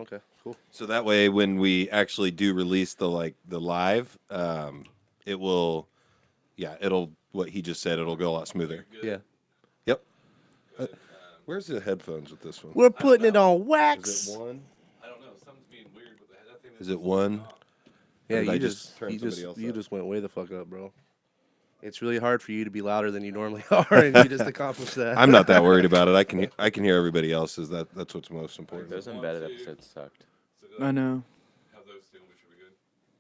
Okay, cool. So that way, when we actually do release the live, it will, it'll what he just said. It'll go a lot smoother. Yeah. Yep. Where's the headphones with this one? We're putting it on wax. Is it one? I don't know. Something's being weird with that thing. Is it one? Yeah, Or did I you just turn somebody else you up? just went way the fuck up, bro. It's really hard for you to be louder than you normally are, and you just accomplished that. I'm not that worried about it. I can hear everybody else's. That's what's most important. Those embedded episodes sucked. I know. Have those two, which would be good.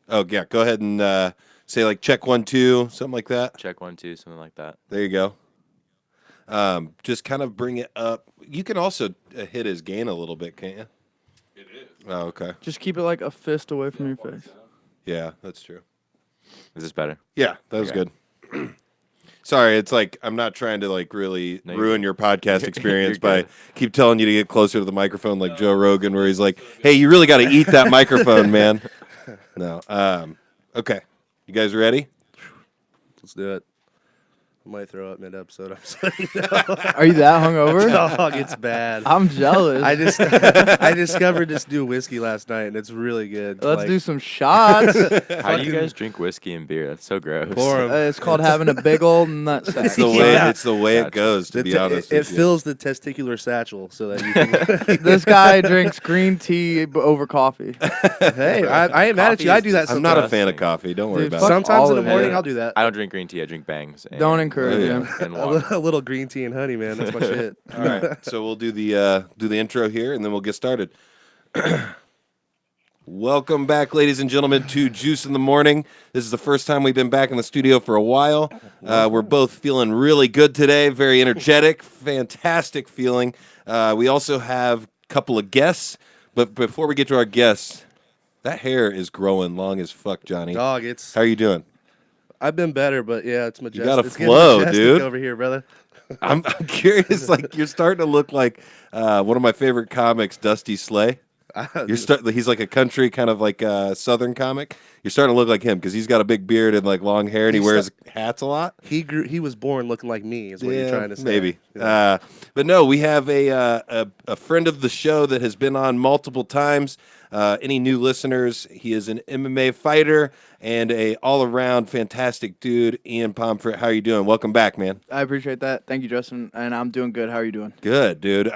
Oh yeah, go ahead and say like check 1 2 something like that. Check 1 2, something like that. There you go. Just kind of bring it up. You can also hit his gain a little bit, can't you? It is. Oh, okay. Just keep it like a fist away from your face. Yeah, that's true. Is this better? Yeah, that was good. Sorry, it's like I'm not trying to like really No, you're ruin good. your podcast experience You're by good. keep telling you to get closer to the microphone like Joe Rogan, where he's like, "Hey, you really got to eat that microphone, man." No. Okay. You guys ready? Let's do it. I might throw up mid-episode. I'm sorry. Are you that hungover? Dog, it's bad. I'm jealous. I discovered this new whiskey last night, and it's really good. Let's Like, do some shots. How do you guys drink whiskey and beer? That's so gross. Pour 'em. It's called having a big old nutsack. It's the way. Yeah. It's the way it goes. To be honest, it with you. fills the testicular satchel so that you can. This guy drinks green tea over coffee. Hey, I ain't mad at you. I do that I'm not a sometimes. fan of coffee. Don't worry Dude, about fuck it. Sometimes all in the of it. morning I'll do that. I don't drink green tea. I drink Bangs. And, Don't encourage Yeah. him. And A water. little green tea and honey, man. That's my shit. All right, so we'll do the intro here, and then we'll get started. Welcome back, ladies and gentlemen, to Juice in the Morning. This is the first time we've been back in the studio for a while. We're both feeling really good today, very energetic, fantastic feeling. We also have a couple of guests, but before we get to our guests, that hair is growing long as fuck, Johnny. Dog, How are you doing? I've been better, but yeah, it's majestic. got a It's getting flow, majestic dude. over here, brother. I'm curious. Like you're starting to look like one of my favorite comics, Dusty Slay. He's like a country kind of like southern comic. You're starting to look like him because he's got a big beard and like long hair, and he wears hats a lot. He was born looking like me. Is what you're trying to say. Maybe. Yeah. But no, we have a friend of the show that has been on multiple times. Any new listeners, he is an MMA fighter and a all-around fantastic dude. Ian Pomfret, how are you doing? Welcome back, man. I appreciate that. Thank you, Justin. And I'm doing good. How are you doing? Good, dude.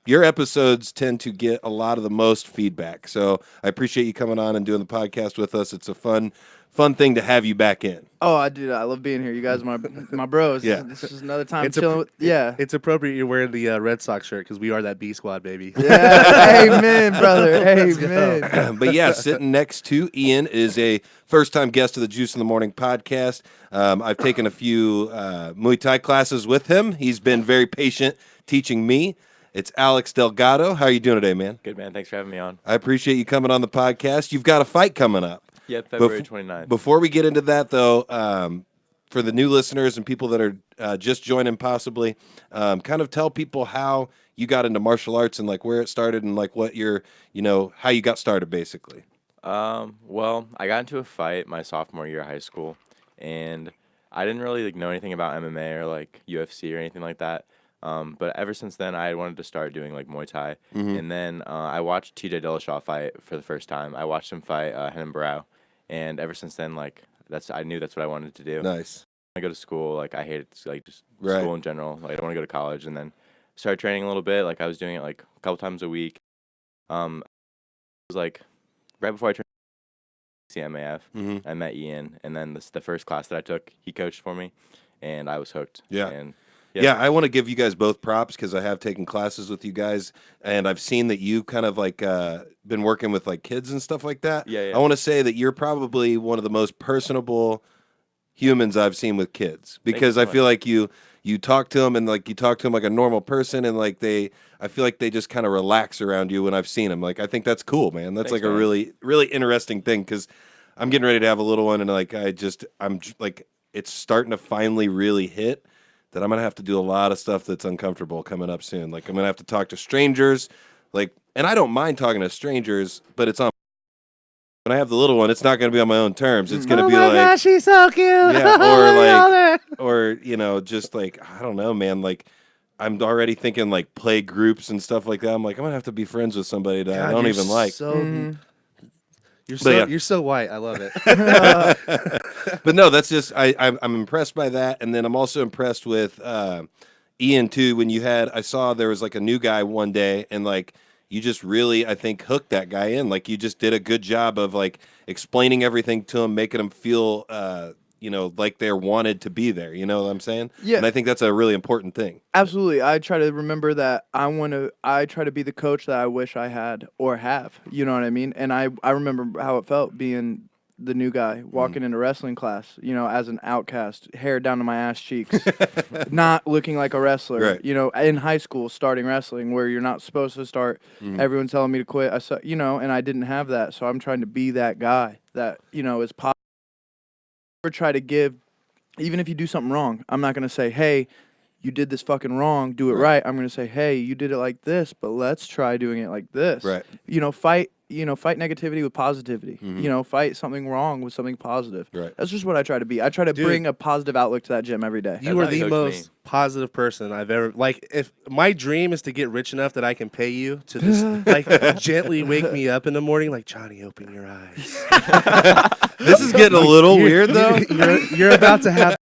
Your episodes tend to get a lot of the most feedback, so I appreciate you coming on and doing the podcast with us. It's a fun thing to have you back in. Oh, I do. I love being here. You guys are my bros. Yeah. This is another time It's chilling with. Yeah. It's appropriate you're wearing the Red Sox shirt because we are that B squad, baby. Yeah. Amen, brother. Amen. But yeah, sitting next to Ian is a first-time guest of the Juice in the Morning podcast. I've taken a few Muay Thai classes with him. He's been very patient teaching me. It's Alex Delgado. How are you doing today, man? Good, man. Thanks for having me on. I appreciate you coming on the podcast. You've got a fight coming up. Yep, February 29th. Before we get into that, though, for the new listeners and people that are just joining possibly, kind of tell people how you got into martial arts and like where it started and like what your, how you got started, basically. Well, I got into a fight my sophomore year of high school, and I didn't really like know anything about MMA or like UFC or anything like that. But ever since then, I wanted to start doing like Muay Thai, and then I watched TJ Dillashaw fight for the first time. I watched him fight Henan Barrow, and ever since then, like I knew that's what I wanted to do. Nice. I go to school, like I hated like just Right. school in general. Like I don't want to go to college, and then started training a little bit. Like I was doing it like a couple times a week. It was like right before I trained CMAF, I met Ian, and then the first class that I took, he coached for me, and I was hooked. Yeah. And Yeah, I want to give you guys both props because I have taken classes with you guys, and I've seen that you kind of like been working with like kids and stuff like that. Yeah. I want to say that you're probably one of the most personable humans I've seen with kids because so I feel like you talk to them and like you talk to them like a normal person, and like I feel like they just kind of relax around you when I've seen them. Like I think that's cool, man. That's Thanks, like a man. really really interesting thing because I'm getting ready to have a little one, and like I'm like it's starting to finally really hit that I'm going to have to do a lot of stuff that's uncomfortable coming up soon. Like, I'm going to have to talk to strangers. Like, and I don't mind talking to strangers, but it's on. When I have the little one, it's not going to be on my own terms. It's going to be like. gosh, she's so cute. Yeah, or like, or, just like, I don't know, man. Like, I'm already thinking like play groups and stuff like that. I'm like, I'm gonna have to be friends with somebody that I God, don't you're even like. So, Mhm. you're yeah. so white. I love it. But no, that's just I'm impressed by that, and then I'm also impressed with Ian too. When I saw there was like a new guy one day, and like you just really I think hooked that guy in. Like you just did a good job of like explaining everything to him, making him feel like they're wanted to be there. You know what I'm saying? Yeah. And I think that's a really important thing. Absolutely. I try to remember that I try to be the coach that I wish I had or have. You know what I mean? And I remember how it felt being the new guy walking into wrestling class, as an outcast, hair down to my ass cheeks, not looking like a wrestler. Right. In high school, starting wrestling where you're not supposed to start. Everyone's telling me to quit. And I didn't have that. So I'm trying to be that guy that, is positive. Or try to give, even if you do something wrong, I'm not going to say, hey, you did this fucking wrong, do it right. I'm going to say, hey, you did it like this, but let's try doing it like this. Right. Fight negativity with positivity. Fight something wrong with something positive. Right. That's just what I try to be. I try to Dude. bring a positive outlook to that gym every day. You That's are how the he coached most me. positive person I've ever If my dream is to get rich enough that I can pay you to just gently wake me up in the morning, like Johnny, open your eyes. This is getting a little weird though. You're about to have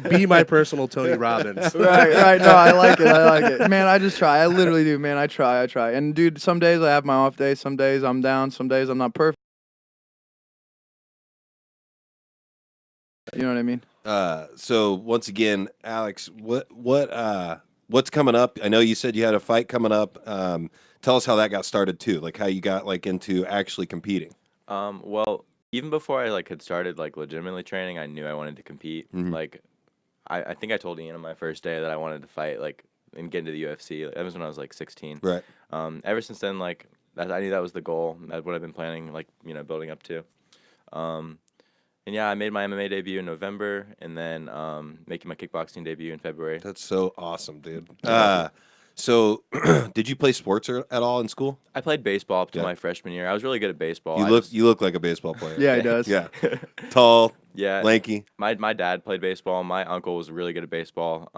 be my personal Tony Robbins. right. No, I like it. Man, I just try. I literally do, man. I try. And dude, some days I have my off days. Some days I'm down. Some days I'm not perfect. You know what I mean? So once again, Alex, what's coming up? I know you said you had a fight coming up. Tell us how that got started too, like how you got like into actually competing. Well, even before I had started legitimately training, I knew I wanted to compete. Like, I think I told Ian on my first day that I wanted to fight and get into the UFC. That was when I was 16. Right. Ever since then, I knew that was the goal. That's what I've been planning, building up to. And yeah, I made my MMA debut in November, and then making my kickboxing debut in February. That's so awesome, dude. So did you play sports at all in school? I played baseball up to Yeah. my freshman year. I was really good at baseball. You look like a baseball player. Yeah, he does. Yeah. Tall, Yeah. lanky. My dad played baseball. My uncle was really good at baseball.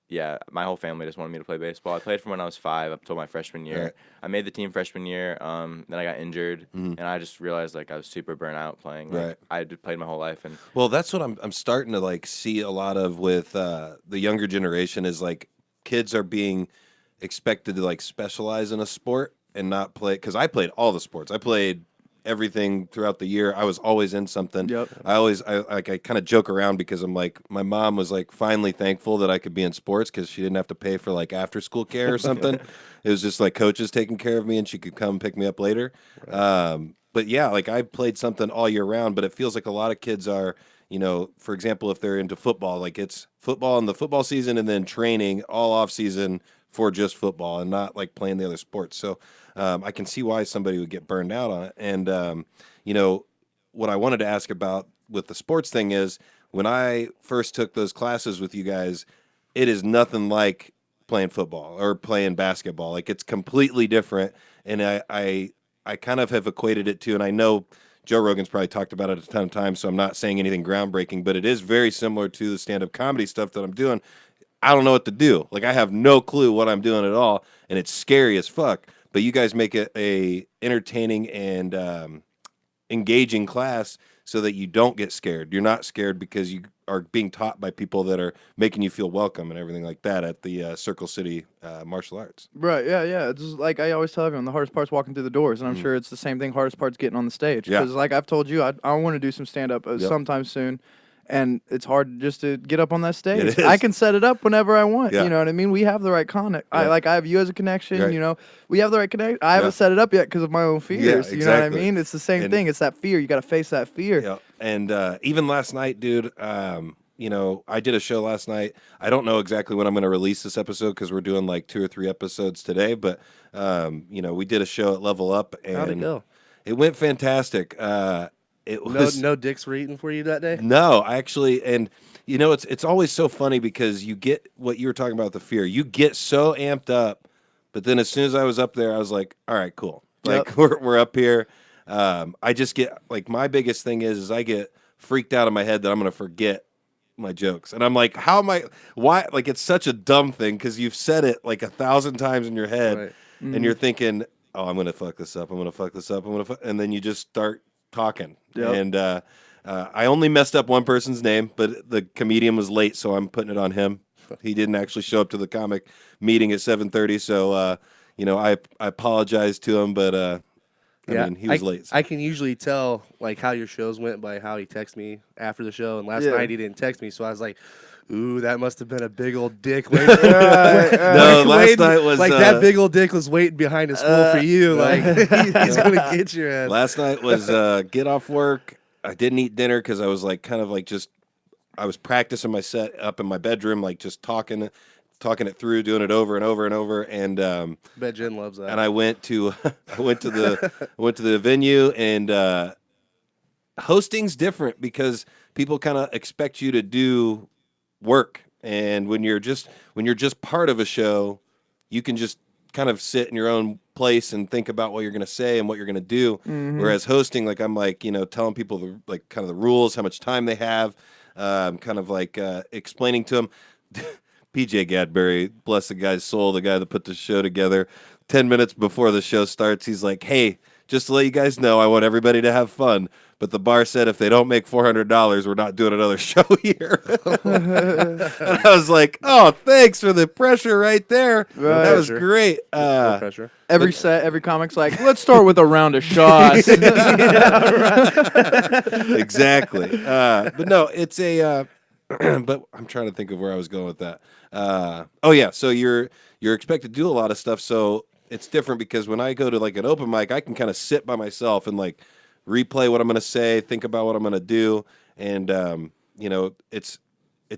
Yeah, my whole family just wanted me to play baseball. I played from when I was 5 up till my freshman year. Right. I made the team freshman year. Then I got injured, and I just realized I was super burnt out playing. Right. I had played my whole life, and Well, that's what I'm starting to see a lot of with the younger generation is kids are being expected to specialize in a sport and not play, because I played all the sports. I played everything throughout the year. I was always in something. Yep. I kind of joke around because I'm my mom was finally thankful that I could be in sports because she didn't have to pay for after school care or something. It was just coaches taking care of me and she could come pick me up later. Right. But yeah, I played something all year round, but it feels like a lot of kids are, for example, if they're into football, it's football in the football season and then training all off season for just football and not playing the other sports. So I can see why somebody would get burned out on it. And, what I wanted to ask about with the sports thing is when I first took those classes with you guys, it is nothing like playing football or playing basketball. It's completely different. And I kind of have equated it to, and I know Joe Rogan's probably talked about it a ton of times, so I'm not saying anything groundbreaking, but it is very similar to the stand-up comedy stuff that I'm doing. I don't know what to do. I have no clue what I'm doing at all, and it's scary as fuck. But you guys make it a entertaining and engaging class so that you don't get scared. You're not scared because you are being taught by people that are making you feel welcome and everything like that at the Circle City Martial Arts. Right, yeah. It's just I always tell everyone, the hardest part's walking through the doors, and I'm sure it's the same thing. Hardest part's getting on the stage. Yeah. Because I've told you, I want to do some stand-up sometime soon, and it's hard just to get up on that stage. It is. I can set it up whenever I want. Yeah. You know what I mean? We have the right connect. Yeah. I have you as a connection. Right. We have the right connection. I haven't set it up yet because of my own fears. Yeah, You know what I exactly. mean? It's the same And- thing. It's that fear. You got to face that fear. Yeah, and even last night, dude, I did a show last night. I don't know exactly when I'm going to release this episode because we're doing 2 or 3 episodes today, but, we did a show at Level Up, and How'd it go? It went fantastic. It was No dicks were eating for you that day? No, I actually, and it's always so funny because you get what you were talking about, the fear. You get so amped up, but then as soon as I was up there, I was like, all right, cool. Yep. We're up here. I just get my biggest thing is I get freaked out in my head that I'm going to forget my jokes. And I'm like, how am I? Why? Like, it's such a dumb thing because you've said it like 1,000 times in your head, Right. and you're thinking, oh, I'm gonna fuck this up. I'm gonna fuck this up. And then you just start talking. Yep. And I only messed up one person's name, but the comedian was late, so I'm putting it on him. He didn't actually show up to the comic meeting at 7:30, so you know, I apologize to him, but I mean, he was late. So. I can usually tell like how your shows went by how he texts me after the show. And last night he didn't text me, so I was like, "Ooh, that must have been a big old dick." No, last night was like that big old dick was waiting behind his school for you. Like he's gonna get your ass. Last night was get off work. I didn't eat dinner because I was like kind of like just I was practicing my set up in my bedroom, like just talking it through, doing it over and over and over. And Bet Jen loves that. and I went to the venue, and hosting's different because people kind of expect you to do work, and when you're just part of a show, you can just kind of sit in your own place and think about what you're going to say and what you're going to do. Whereas hosting, like I'm like, you know, telling people like kind of the rules, how much time they have, kind of like explaining to them. PJ Gadbury, bless the guy's soul, the guy that put the show together. 10 minutes before the show starts, he's like, "Hey, just to let you guys know, I want everybody to have fun. But the bar said if they don't make $400, we're not doing another show here." And I was like, "Oh, thanks for the pressure right there. Right. That was great." No pressure. Every comic's like, let's start with a round of shots. Exactly. But no, it's a. But I'm trying to think of where I was going with that. Oh yeah, so you're expected to do a lot of stuff. So it's different because when I go to like an open mic, I can kind of sit by myself and like replay what I'm going to say, think about what I'm going to do, and you know, it's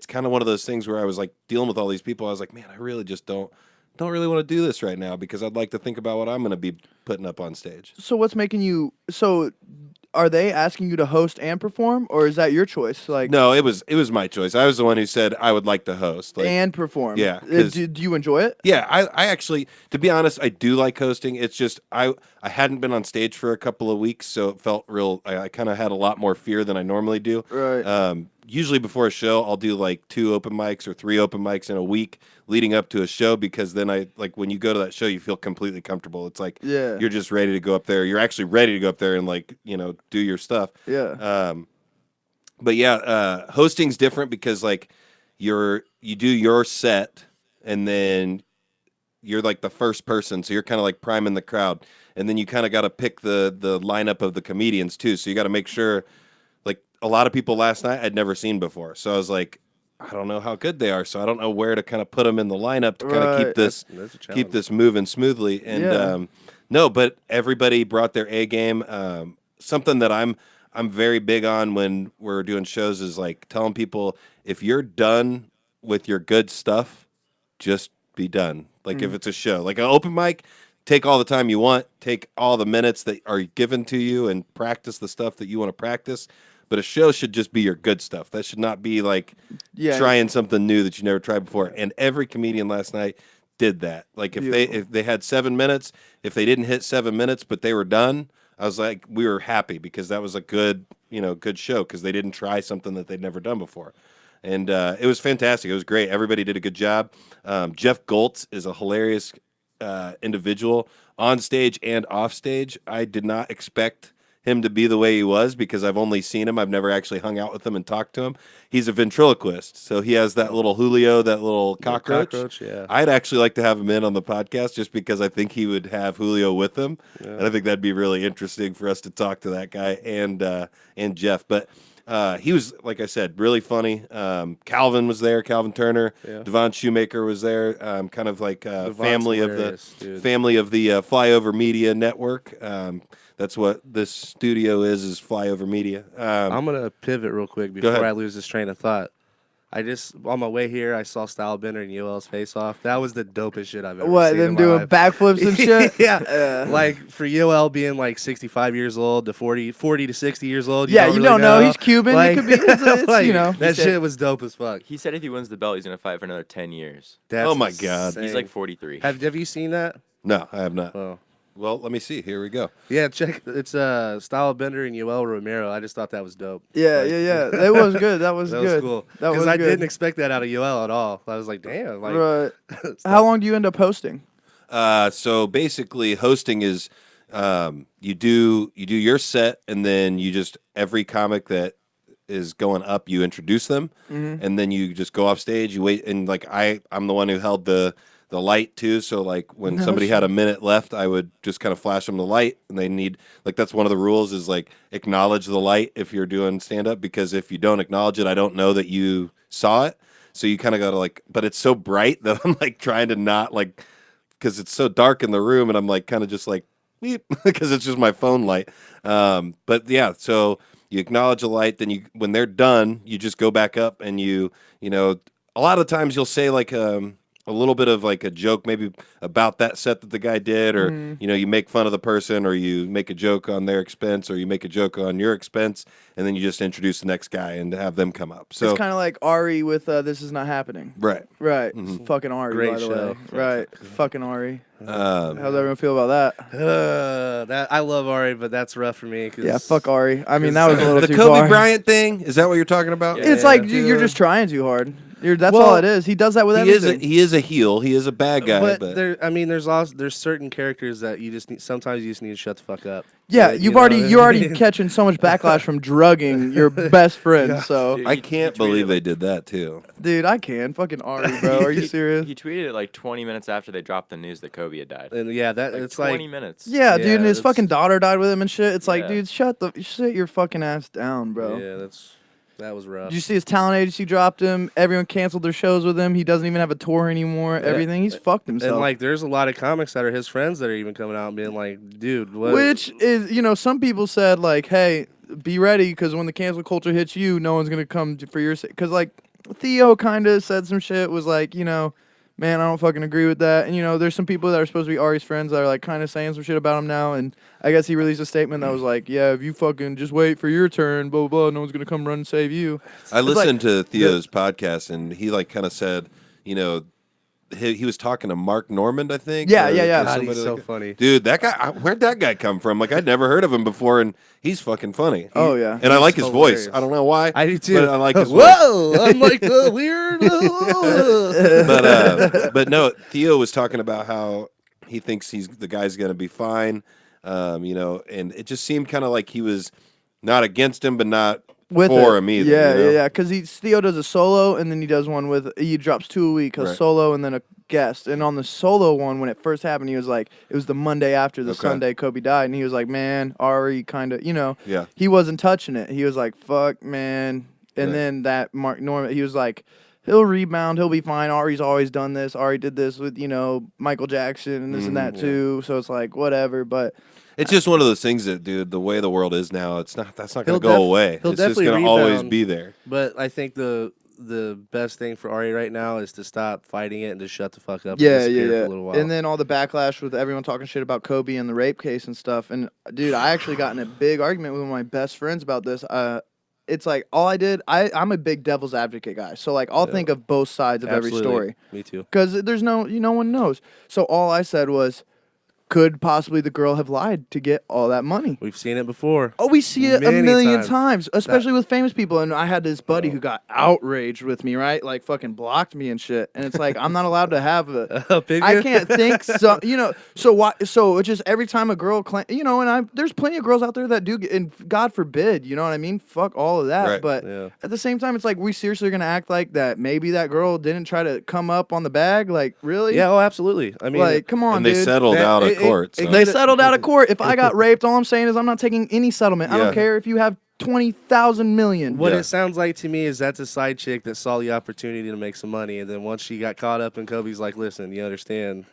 kind of one of those things where I was like dealing with all these people. I was like, man, I really just don't really want to do this right now because I'd like to think about what I'm going to be putting up on stage. So what's making you? So are they asking you to host and perform, or is that your choice? Like No, it was my choice. I was the one who said I would like to host. Like, and perform. Yeah, Do you enjoy it? yeah, I actually, to be honest, I do like hosting. It's just I hadn't been on stage for a couple of weeks, so it felt real. I kind of had a lot more fear than I normally do. Right. Usually before a show, I'll do like 2 open mics or 3 open mics in a week leading up to a show because then I like when you go to that show, you feel completely comfortable. It's like you're just ready to go up there. You're actually ready to go up there and like, you know, do your stuff. Yeah. But yeah, hosting's different because like you do your set and then you're like the first person, so you're kind of like priming the crowd, and then you kind of got to pick the lineup of the comedians too. So you got to make sure. Like a lot of people last night I'd never seen before, so I was like, I don't know how good they are, so I don't know where to kind of put them in the lineup to kind of keep this That's a challenge. keep this moving smoothly. And no, but everybody brought their A game. Something that I'm very big on when we're doing shows is like telling people if you're done with your good stuff, just be done. Like if it's a show, like an open mic, take all the time you want, take all the minutes that are given to you and practice the stuff that you want to practice. But a show should just be your good stuff. That should not be like trying something new that you never tried before. And every comedian last night did that. Like if they had 7 minutes, if they didn't hit 7 minutes, but they were done, I was like, we were happy because that was a good show because they didn't try something that they'd never done before. And it was fantastic. It was great. Everybody did a good job. Jeff Goltz is a hilarious individual on stage and off stage. I did not expect him to be the way he was because I've only seen him. I've never actually hung out with him and talked to him. He's a ventriloquist, so he has that little Julio, that little cockroach. Yeah. I'd actually like to have him in on the podcast just because I think he would have Julio with him, and I think that'd be really interesting for us to talk to that guy and Jeff. But he was, like I said, really funny. Calvin was there. Calvin Turner, Devon Shoemaker was there. Kind of like family of the Flyover Media Network. That's what this studio is Flyover Media. I'm gonna pivot real quick before I lose this train of thought. I just on my way here, I saw Stylebender and Yoel's face off. That was the dopest shit I've ever seen. Them in doing my life. backflips and shit? Yeah. Like for Yoel being like 65 years old to 40 to 60 years old. You really don't know. He's Cuban. Like, It could be, it's, like, you know. that shit was dope as fuck. He said if he wins the belt, he's gonna fight for another 10 years. That's Oh my God. insane. He's like 43. Have you seen that? No, I have not. Oh, Well, let me see. Here we go. Yeah, check. It's Style Bender and Yoel Romero. I just thought that was dope. Yeah, Like, yeah. That was good. That was That good. was cool. That was Because I good. didn't expect that out of Yoel at all. I was like, damn. Like, Right. stuff. How long do you end up hosting? So basically, hosting is you do your set, and then you just every comic that is going up, you introduce them, and then you just go off stage. You wait, and like I'm the one who held the light too. So like when somebody had a minute left, I would just kind of flash them the light, and they need like that's one of the rules is like acknowledge the light if you're doing stand up, because if you don't acknowledge it, I don't know that you saw it. So you kind of got to like, but it's so bright that I'm like trying to not like, because it's so dark in the room, and I'm like kind of just like beep because it's just my phone light. But yeah, so you acknowledge the light, then you when they're done, you just go back up, and you know a lot of times you'll say like a little bit of like a joke maybe about that set that the guy did, or you know you make fun of the person, or you make a joke on their expense, or you make a joke on your expense, and then you just introduce the next guy and have them come up. So It's kind of like Ari with This Is Not Happening. right. Right. It's fucking Ari, Great by the show. way. Right. Fucking Ari. Um, How's everyone feel about that? That I love Ari, but that's rough for me. 'Cause Yeah, fuck Ari. I mean, that was a little the too Kobe far. Bryant thing, is that what you're talking about? Yeah. It's like Yeah. dude, you're just trying too hard. That's Well, all it is. He does that with He is everything. he is a heel. He is a bad guy, But but there, I mean, there's certain characters that you just need. Sometimes you just need to shut the fuck up. Yeah, You you're know what I already mean? catching so much backlash from drugging your best friend. So, I can't believe they did that too. dude, I can fucking Ari, bro. Are you serious? He tweeted it like 20 minutes after they dropped the news that Kobe had died. And yeah, that Like it's 20 like minutes. Yeah, dude, and his it's- fucking daughter died with him and shit. It's like, Yeah. dude, sit your fucking ass down, bro. yeah, that was rough. Did you see his talent agency dropped him? Everyone canceled their shows with him. He doesn't even have a tour anymore. Everything. He's fucked himself. And like, there's a lot of comics that are his friends that are even coming out and being like, dude, what? Which is, some people said like, hey, be ready because when the cancel culture hits you, no one's gonna come for your sake. Because like Theo kind of said some shit, was like, man, I don't fucking agree with that. And there's some people that are supposed to be Ari's friends that are like kind of saying some shit about him now. And I guess he released a statement that was like, yeah, if you fucking just wait for your turn, blah blah blah, no one's gonna come run and save you. I It's like- listened to Theo's podcast, and he like kind of said, he was talking to Mark Normand, I think. Yeah, or- yeah, yeah. or God, somebody he's so like that. funny. Dude, that guy, where'd that guy come from? Like, I'd never heard of him before, and he's fucking funny. Oh, yeah. And I like his hilarious. voice. I don't know why. I do too. But I like his voice. Whoa! I'm like the weird. But no, Theo was talking about how he thinks the guy's gonna be fine. And it just seemed kind of like he was not against him, but not With for it. him either. Yeah, you know? yeah. Because Theo does a solo, and then he does one he drops 2 a week, a Right. solo and then a guest. And on the solo one, when it first happened, he was like, it was the Monday after the Okay. Sunday Kobe died, and he was like, man, Ari kind of, Yeah. he wasn't touching it. He was like, fuck, man. And Right. then that Mark Norman, he was like, he'll rebound, he'll be fine. Ari's always done this. Ari did this with, Michael Jackson and this and that too. So it's like, whatever. But It's just one of those things that, dude, the way the world is now, that's not gonna He'll go away. he'll It's just definitely gonna always rebound. be there. But I think the best thing for Ari right now is to stop fighting it and just shut the fuck up. and yeah, disappear yeah, For yeah. a little while. And then all the backlash with everyone talking shit about Kobe and the rape case and stuff. And dude, I actually got in a big argument with one of my best friends about this. It's like all I did. I'm a big devil's advocate guy, so like I'll think of both sides of every Absolutely. story Me too. because there's no one knows. So all I said was, could possibly the girl have lied to get all that money? We've seen it before. Oh, we see it a Many million times. times, especially with famous people. And I had this buddy who got outraged with me, right? Like fucking blocked me and shit. And it's like I'm not allowed to have a. Opinion? I can't think so. So why? So it's just every time a girl claim, and there's plenty of girls out there that do, and God forbid, you know what I mean? Fuck all of that. Right. But Yeah. at the same time, it's like we seriously are gonna act like that. Maybe that girl didn't try to come up on the bag. Like really? Yeah. Oh, absolutely. I mean, Like come on, And they dude. settled That- out of it- court. it- so. They settled out of court. If I got raped, all I'm saying is I'm not taking any settlement. I Yeah. don't care if you have 20,000 million. what Yeah. it sounds like to me is that's a side chick that saw the opportunity to make some money, and then once she got caught up, and Kobe's like, "Listen, you understand?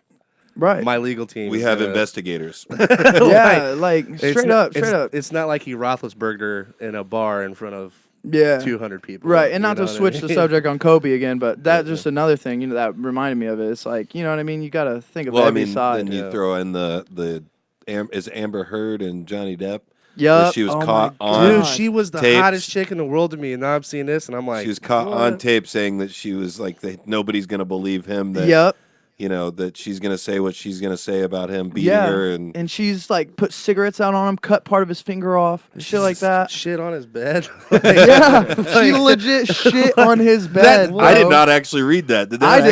Right. My legal team. we is have gonna-" investigators. yeah, like It's straight not- up, straight it's, up. It's not like he Roethlisbergered her in a bar in front of Yeah. 200 people. Right, and you not know to what I switch the mean? subject on Kobe again, but that's just another thing, that reminded me of it. It's like, you know what I mean? You got to think of Well, I every mean, side. then you throw in is Amber Heard and Johnny Depp. Yeah, she was oh caught my on- Dude, God. she was the tapes. hottest chick in the world to me, and now I'm seeing this, and I'm like, She was caught what? on tape saying that she was like, nobody's gonna believe him. That Yep. you know, that she's gonna say what she's gonna say about him beating her, and she's like put cigarettes out on him, cut part of his finger off, shit like that. Shit on his bed. Yeah, she legit shit on his bed. I did bro. not actually read that. Did that I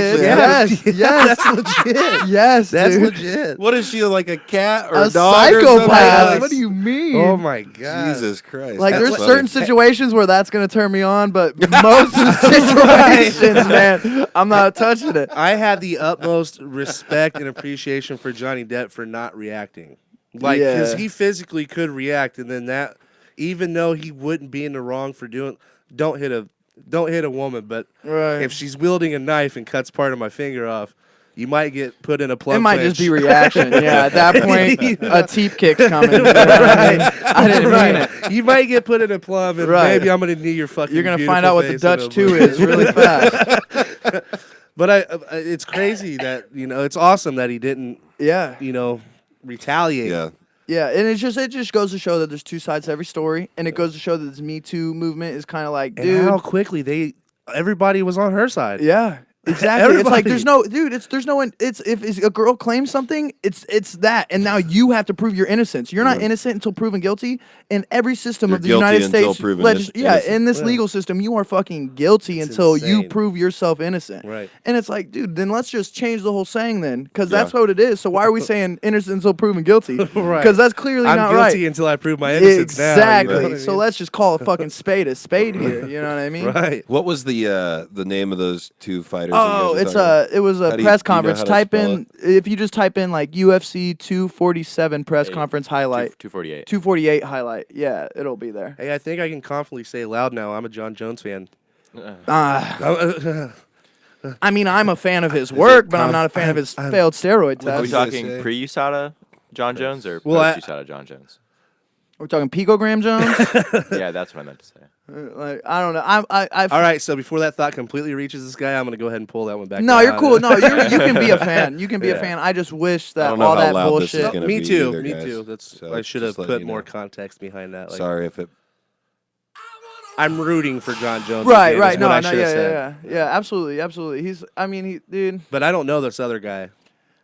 actually did. happen? Yes, That's legit. yes, That's dude. legit. What is she, like a cat or A a dog or something? psychopath. Like- What do you mean? Oh my god. Jesus Christ. Like, that's there's funny. certain situations where that's gonna turn me on, but most of the situations, man, I'm not touching it. I had the utmost respect and appreciation for Johnny Depp for not reacting. Like, because Yeah. he physically could react, and then that, even though he wouldn't be in the wrong for doing, don't hit a woman, but Right. if she's wielding a knife and cuts part of my finger off, you might get put in a plum It might clinch. just be reaction. Yeah, at that point, a teep kick's coming. You know what I mean? I didn't mean it. You might get put in a plum, and Right. maybe I'm gonna knee your fucking. You're gonna beautiful find out what the face in Dutch a 2 moment. is really fast. But it's crazy that it's awesome that he didn't Yeah. retaliate. Yeah. Yeah, and it just goes to show that there's two sides to every story, and it goes to show that this Me Too movement is kind of like, And dude, how quickly everybody was on her side. yeah, exactly. It's like Everybody. there's no, dude. There's no one. It's if a girl claims something, it's that, and now you have to prove your innocence. You're not innocent until proven guilty. In every system You're of the guilty United until States, proven innocent. In this Yeah. legal system, you are fucking guilty It's until you insane. prove yourself innocent. Right. And it's like, dude, then let's just change the whole saying then, because Yeah. that's what it is. So why are we saying innocent until proven guilty? Right. Because that's clearly I'm not guilty right. until I prove my innocence. Exactly. Now, you know what I So mean? let's just call a fucking spade here. You know what I mean? Right. What was the name of those two fighters? Oh, that you guys were talking about? it was How a do you- press do you know conference. how to Type spell in if you just type in like UFC 247 press Hey, conference highlight. 248. 248 highlight. Yeah, it'll be there. Hey, I think I can confidently say loud now. I'm a John Jones fan. I mean, I'm a fan of his work, but I'm not a fan of his failed steroid Are we test. talk- talking say? pre-USADA John Jones or Well, post-USADA John Jones? We're talking picogram Jones. Yeah, that's what I meant to say. Like, I don't know. I've All right, so before that thought completely reaches this guy, I'm going to go ahead and pull that one back. No, down. you're cool. No, you can be a fan. You can be a Yeah. fan. I just wish I that don't know all how that loud this is bullshit. gonna Me be too. either, Me guys. too. That's So I should have just letting put you more know. context behind that. Like, Sorry if it. I'm rooting for John Jones. Right, again, right. is No, what I no, should have yeah, said. yeah. Absolutely, absolutely. Dude. But I don't know this other guy.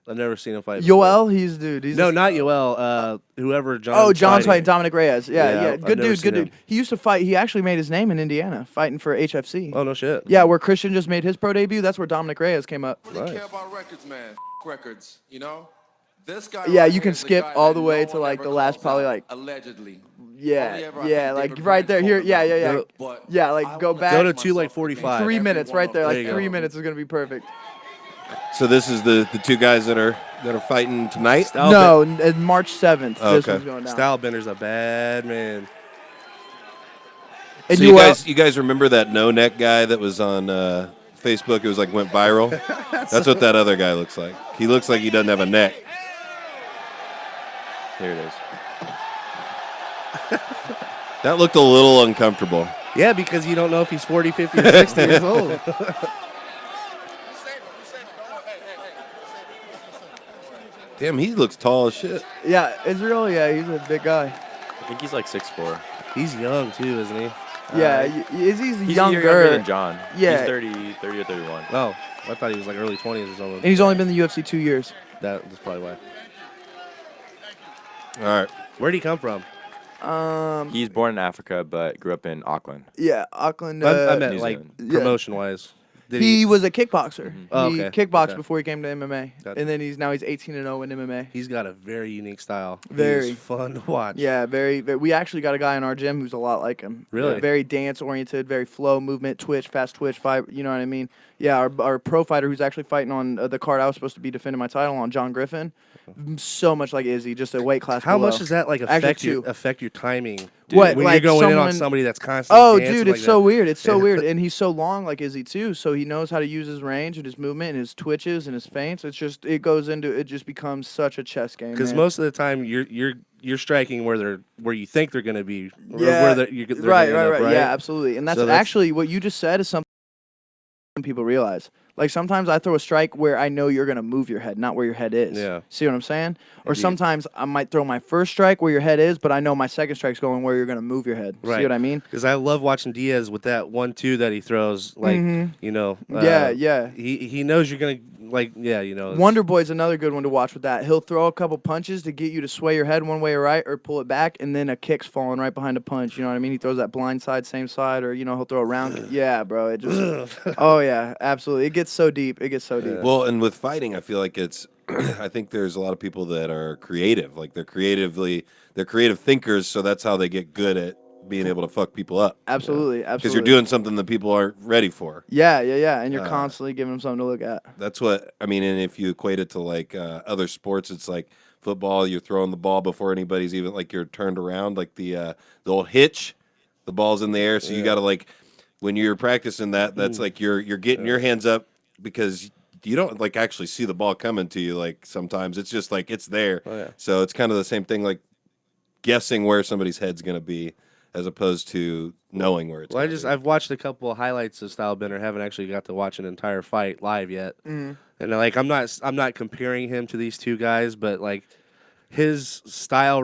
I've never seen him fight. before. Yoel, he's No, not Yoel. Whoever John. Oh, John's fighting Dominic Reyes. Yeah, Yeah, I've good never dude, seen good dude. him. He used to fight. He actually made his name in Indiana, fighting for HFC. Oh no shit. Yeah, where Christian just made his pro debut. That's where Dominic Reyes came up. Really Nice. care about records, man. Records, you know. This guy. Yeah, right you can here is the skip guy all that the way no to one like ever the last calls probably out, like allegedly. Only yeah, ever I yeah, think like David right there. Grant Here, spoke yeah, about yeah, it. yeah. But Yeah, like I go wanna back. Go to thank 2:45. myself 3 every minutes one right of there. them. Like There you 3 go. minutes is gonna be perfect. So this is the two guys that are fighting tonight. Style No, March 7th. Oh, This okay. one's going down. Stylebender's a bad man. And So Yoel- you guys remember that no neck guy that was on Facebook? It was like went viral. That's what that other guy looks like. He looks like he doesn't have a neck. Here it is. That looked a little uncomfortable. Yeah, because you don't know if he's 40, 50, or 60 years old. Damn, he looks tall as shit. Yeah, Israel. Yeah, he's a big guy. I think he's like 6'4". He's young too, isn't he? Yeah, he's He's a year younger. younger than John. Yeah. He's 30 or 31. Oh, I thought he was like early 20s or something. And he's only been in the UFC 2 years. That's probably why. All right. Where'd he come from? He's born in Africa but grew up in Auckland. Yeah, Auckland. I meant New like Zealand. promotion-wise. Did He was a kickboxer. Oh, He okay. kickboxed Okay. before he came to MMA, Gotcha. and then he's 18-0 in MMA. He's got a very unique style. Very. He's fun to watch. Yeah, we actually got a guy in our gym who's a lot like him. Really? Very dance oriented, very flow movement, fast twitch, fight. You know what I mean? Yeah, our pro fighter who's actually fighting on the card I was supposed to be defending my title on, John Griffin. So much like Izzy, just a weight class. How below. much does that like Actually, affect your timing? What, when like you're going in on someone- somebody that's constantly Oh, dancing dude, like it's so that? weird. It's so Yeah. weird, and he's so long, like Izzy too. So he knows how to use his range and his movement and his twitches and his feints. It just becomes such a chess game. Because man. most of the time you're striking where you think they're going to be. Or Yeah, where they're right, gonna end up, right. Yeah, absolutely. And that's So that's- actually what you just said is something people realize. Like sometimes I throw a strike where I know you're gonna move your head, not where your head is. Yeah. See what I'm saying? Or Indeed. sometimes I might throw my first strike where your head is, but I know my second strike's going where you're gonna move your head. Right. See what I mean? Because I love watching Diaz with that 1-2 that he throws. Like, you know. Yeah. He knows you're going to, like, yeah, you know. Wonder Boy's another good one to watch with that. He'll throw a couple punches to get you to sway your head one way or right, or pull it back, and then a kick's falling right behind a punch. You know what I mean? He throws that blind side, same side, or he'll throw a round. Yeah, bro. It just. Oh yeah, absolutely. It gets so deep. It gets so deep. Well, and with fighting, I feel like it's. I think there's a lot of people that are creative. Like they're creative thinkers, so that's how they get good at being able to fuck people up. Absolutely. Because you're doing something that people aren't ready for. Yeah, and you're constantly giving them something to look at. That's what I mean. And if you equate it to like other sports, it's like football. You're throwing the ball before anybody's even like you're turned around. Like the old hitch, the ball's in the air, so you got to like when you're practicing that. That's like you're getting your hands up because you don't like actually see the ball coming to you. Like sometimes it's just like it's there. Oh, yeah. So it's kind of the same thing. Like guessing where somebody's head's gonna be. As opposed to knowing where it's. Well, be. I've watched a couple of highlights of Stylebender. Haven't actually got to watch an entire fight live yet. And like I'm not comparing him to these two guys, but like his style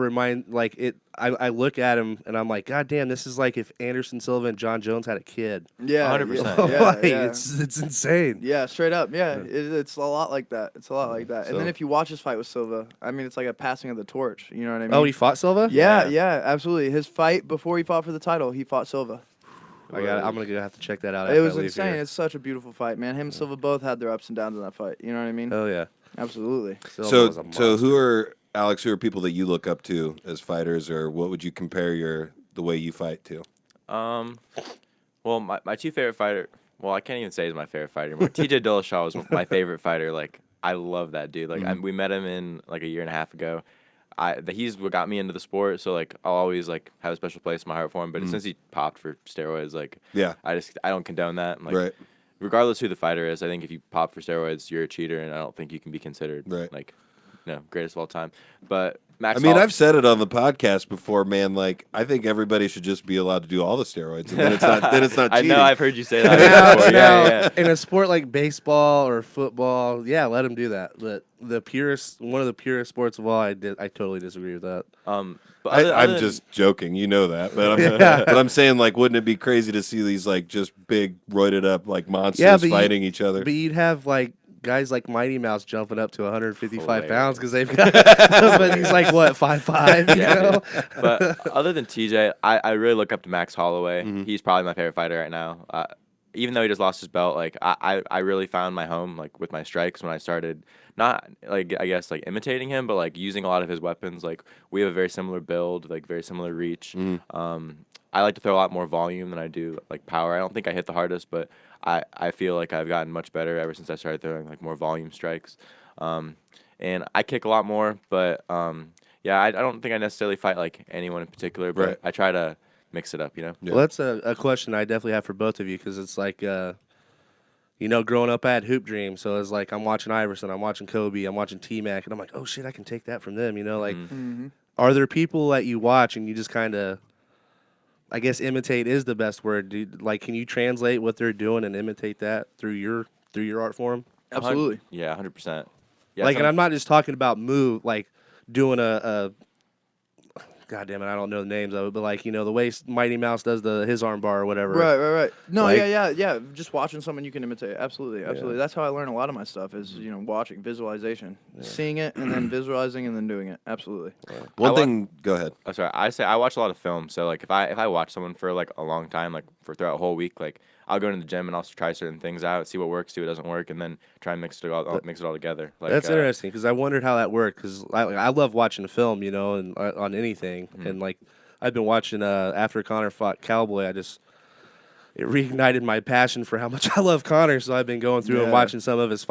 I look at him and I'm like, God damn, this is like if Anderson Silva and John Jones had a kid. Yeah, 100%. Yeah, Like, yeah. It's insane. Yeah, straight up. Yeah, it's a lot like that. It's a lot like that. And then So- if you watch his fight with Silva, I mean, it's like a passing of the torch. You know what I mean? Oh, he fought Silva? Yeah, absolutely. His fight before he fought for the title, he fought Silva. I'm gonna have to check that out. It after was I leave insane. here. It's such a beautiful fight, man. Him and Silva both had their ups and downs in that fight. You know what I mean? Oh yeah. Absolutely. Silva was a So who monster. are people that you look up to as fighters, or what would you compare the way you fight to? Well, my two favorite fighter. Well, I can't even say he's my favorite fighter anymore. TJ Dillashaw was my favorite fighter. Like I love that dude. Like we met him in like a year and a half ago. He's what got me into the sport. So like I'll always like have a special place in my heart for him. But since he popped for steroids, like I don't condone that. Like, Right. Regardless who the fighter is, I think if you pop for steroids, you're a cheater, and I don't think you can be considered like greatest of all time. But Max. I mean, Hall- I've said it on the podcast before, man. Like, I think everybody should just be allowed to do all the steroids, and then it's not. Then it's not I cheating. know I've heard you say that before. Yeah. In a sport like baseball or football, yeah, let him do that. But one of the purest sports of all, I totally disagree with that. But I'm just joking, you know that, but I'm saying like, wouldn't it be crazy to see these like just big roided up like monsters fighting each other? But you'd have like guys like Mighty Mouse jumping up to 155 Hilarious. pounds because they've got. But he's like what 5'5", you know? But other than TJ, I really look up to Max Holloway. He's probably my favorite fighter right now. Even though he just lost his belt, like I really found my home like with my strikes when I started not like I guess like imitating him, but like using a lot of his weapons. Like we have a very similar build, like very similar reach. I like to throw a lot more volume than I do like power. I don't think I hit the hardest, but I feel like I've gotten much better ever since I started throwing like more volume strikes. And I kick a lot more, but yeah, I don't think I necessarily fight like anyone in particular, but I try to mix it up, you know? Yeah. Well, that's a question I definitely have for both of you because it's like, growing up I had hoop dreams. So it's like I'm watching Iverson, I'm watching Kobe, I'm watching T-Mac, and I'm like, oh, shit, I can take that from them, you know? Like, are there people that you watch and you just kind of, I guess imitate is the best word. Like, can you translate what they're doing and imitate that through your art form? Absolutely. Yeah, 100%. Yeah, Like, and I'm not just talking about like doing a God damn it, I don't know the names of it, but like, the way Mighty Mouse does his arm bar or whatever. Right. No, Like- yeah. Just watching someone you can imitate. Absolutely. That's how I learn a lot of my stuff is, watching, visualization. Seeing it and then visualizing and then doing it. Absolutely. One thing, go ahead. Oh, sorry. I watch a lot of film, so like if I watch someone for like a long time, like for throughout a whole week, like I'll go into the gym and I'll try certain things out, see what works, see what doesn't work, and then try and mix it all together. Like That's interesting because I wondered how that worked because I love watching film, and on anything, and like I've been watching after Connor fought Cowboy, it reignited my passion for how much I love Connor, so I've been going through and watching some of his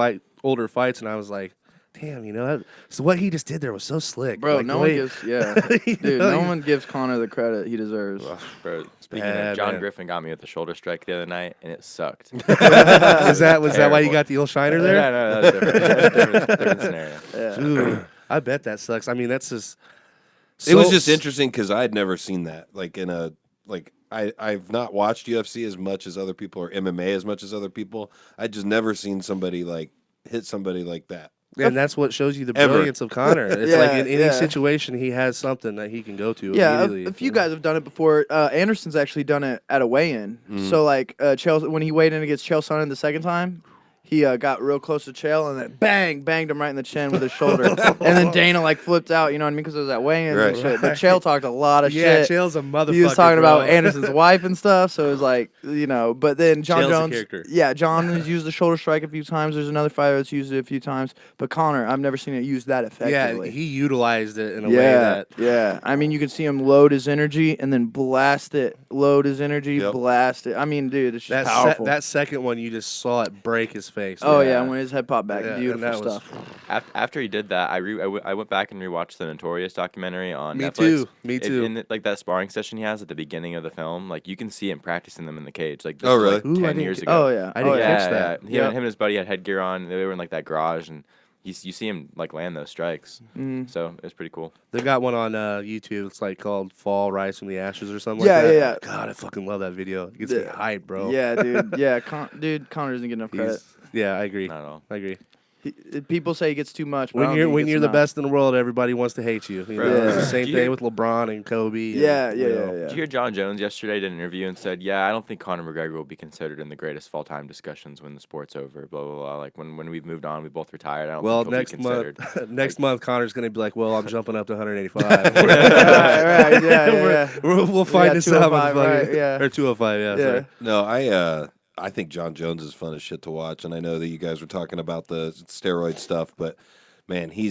older fights, and I was like, damn, so what he just did there was so slick, Bro, like, no one gives no one gives Connor the credit he deserves. Bro, speaking Bad, of, John man. Griffin got me with the shoulder strike the other night, and it sucked. was that why you Terrible. got the old shiner there? No, that was different. different scenario. Ooh, I bet that sucks. I mean, that's just. It was just interesting because I had never seen that. Like in a I've not watched UFC as much as other people or MMA as much as other people. I just never seen somebody like hit somebody like that. And that's what shows you the Ever. brilliance of Connor. It's Yeah, like in any yeah. situation, he has something that he can go to Yeah, immediately. a few guys have done it before. Anderson's actually done it at a weigh-in. So like Chael, when he weighed in against Chael Sonnen the second time, he got real close to Chael and then banged him right in the chin with his shoulder. And then Dana like flipped out, you know what I mean? Because it was at weigh-ins and Right. shit. But Chael talked a lot of Yeah, shit. Chael's a motherfucker. He was talking bro. about Anderson's wife and stuff, so it was like, you know. But then John Chael's a Jones, character. yeah, John has used the shoulder strike a few times. There's another fighter that's used it a few times, but Connor, I've never seen it used that Yeah, effectively. he utilized it in a way Yeah, that. yeah. I mean, you can see him load his energy and then blast it. Load his energy, Yep. blast it. I mean, dude, it's just That powerful. that second one, you just saw it break his face. oh man. yeah, when his head popped back, Yeah, and beautiful that was- stuff. After he did that, I went back and rewatched the Notorious documentary on Me Netflix. too, me too. In like that sparring session he has at the beginning of the film, like you can see him practicing them in the cage. Like this Oh, was, really? like, Ooh, I 10 didn't years ca- ago. Oh yeah, I didn't oh, yeah. catch that. Him and his buddy had headgear on. They were in like that garage, and you see him like land those strikes. So it was pretty cool. They got one on YouTube. It's like called "Fall Rise from the Ashes" or something Yeah, like that. yeah, yeah. God, I fucking love that video. It gets me Yeah. hyped, bro. Yeah, dude. Yeah, Connor doesn't get enough credit. Yeah, I agree. Not at all. I agree. People say he gets too much. But I When don't you're think he when gets you're the enough. best in the world, everybody wants to hate you. You know? Yeah. It's the same Do you thing hear- with LeBron and Kobe. And, Yeah, you yeah, know. yeah, yeah. Did you hear John Jones yesterday did an interview and said, "Yeah, I don't think Conor McGregor will be considered in the greatest of all time discussions when the sport's over." Blah blah blah. Like when we've moved on, we both retired. I don't Well, think he'll next be considered. month, next month, Connor's gonna be like, "Well, I'm jumping up to 185." right, right, yeah. We'll find Yeah, this out. 205, motherfucker. right, yeah. Or 205. Yeah. Yeah. Sorry. No, I think John Jones is fun as shit to watch, and I know that you guys were talking about the steroid stuff, but man, he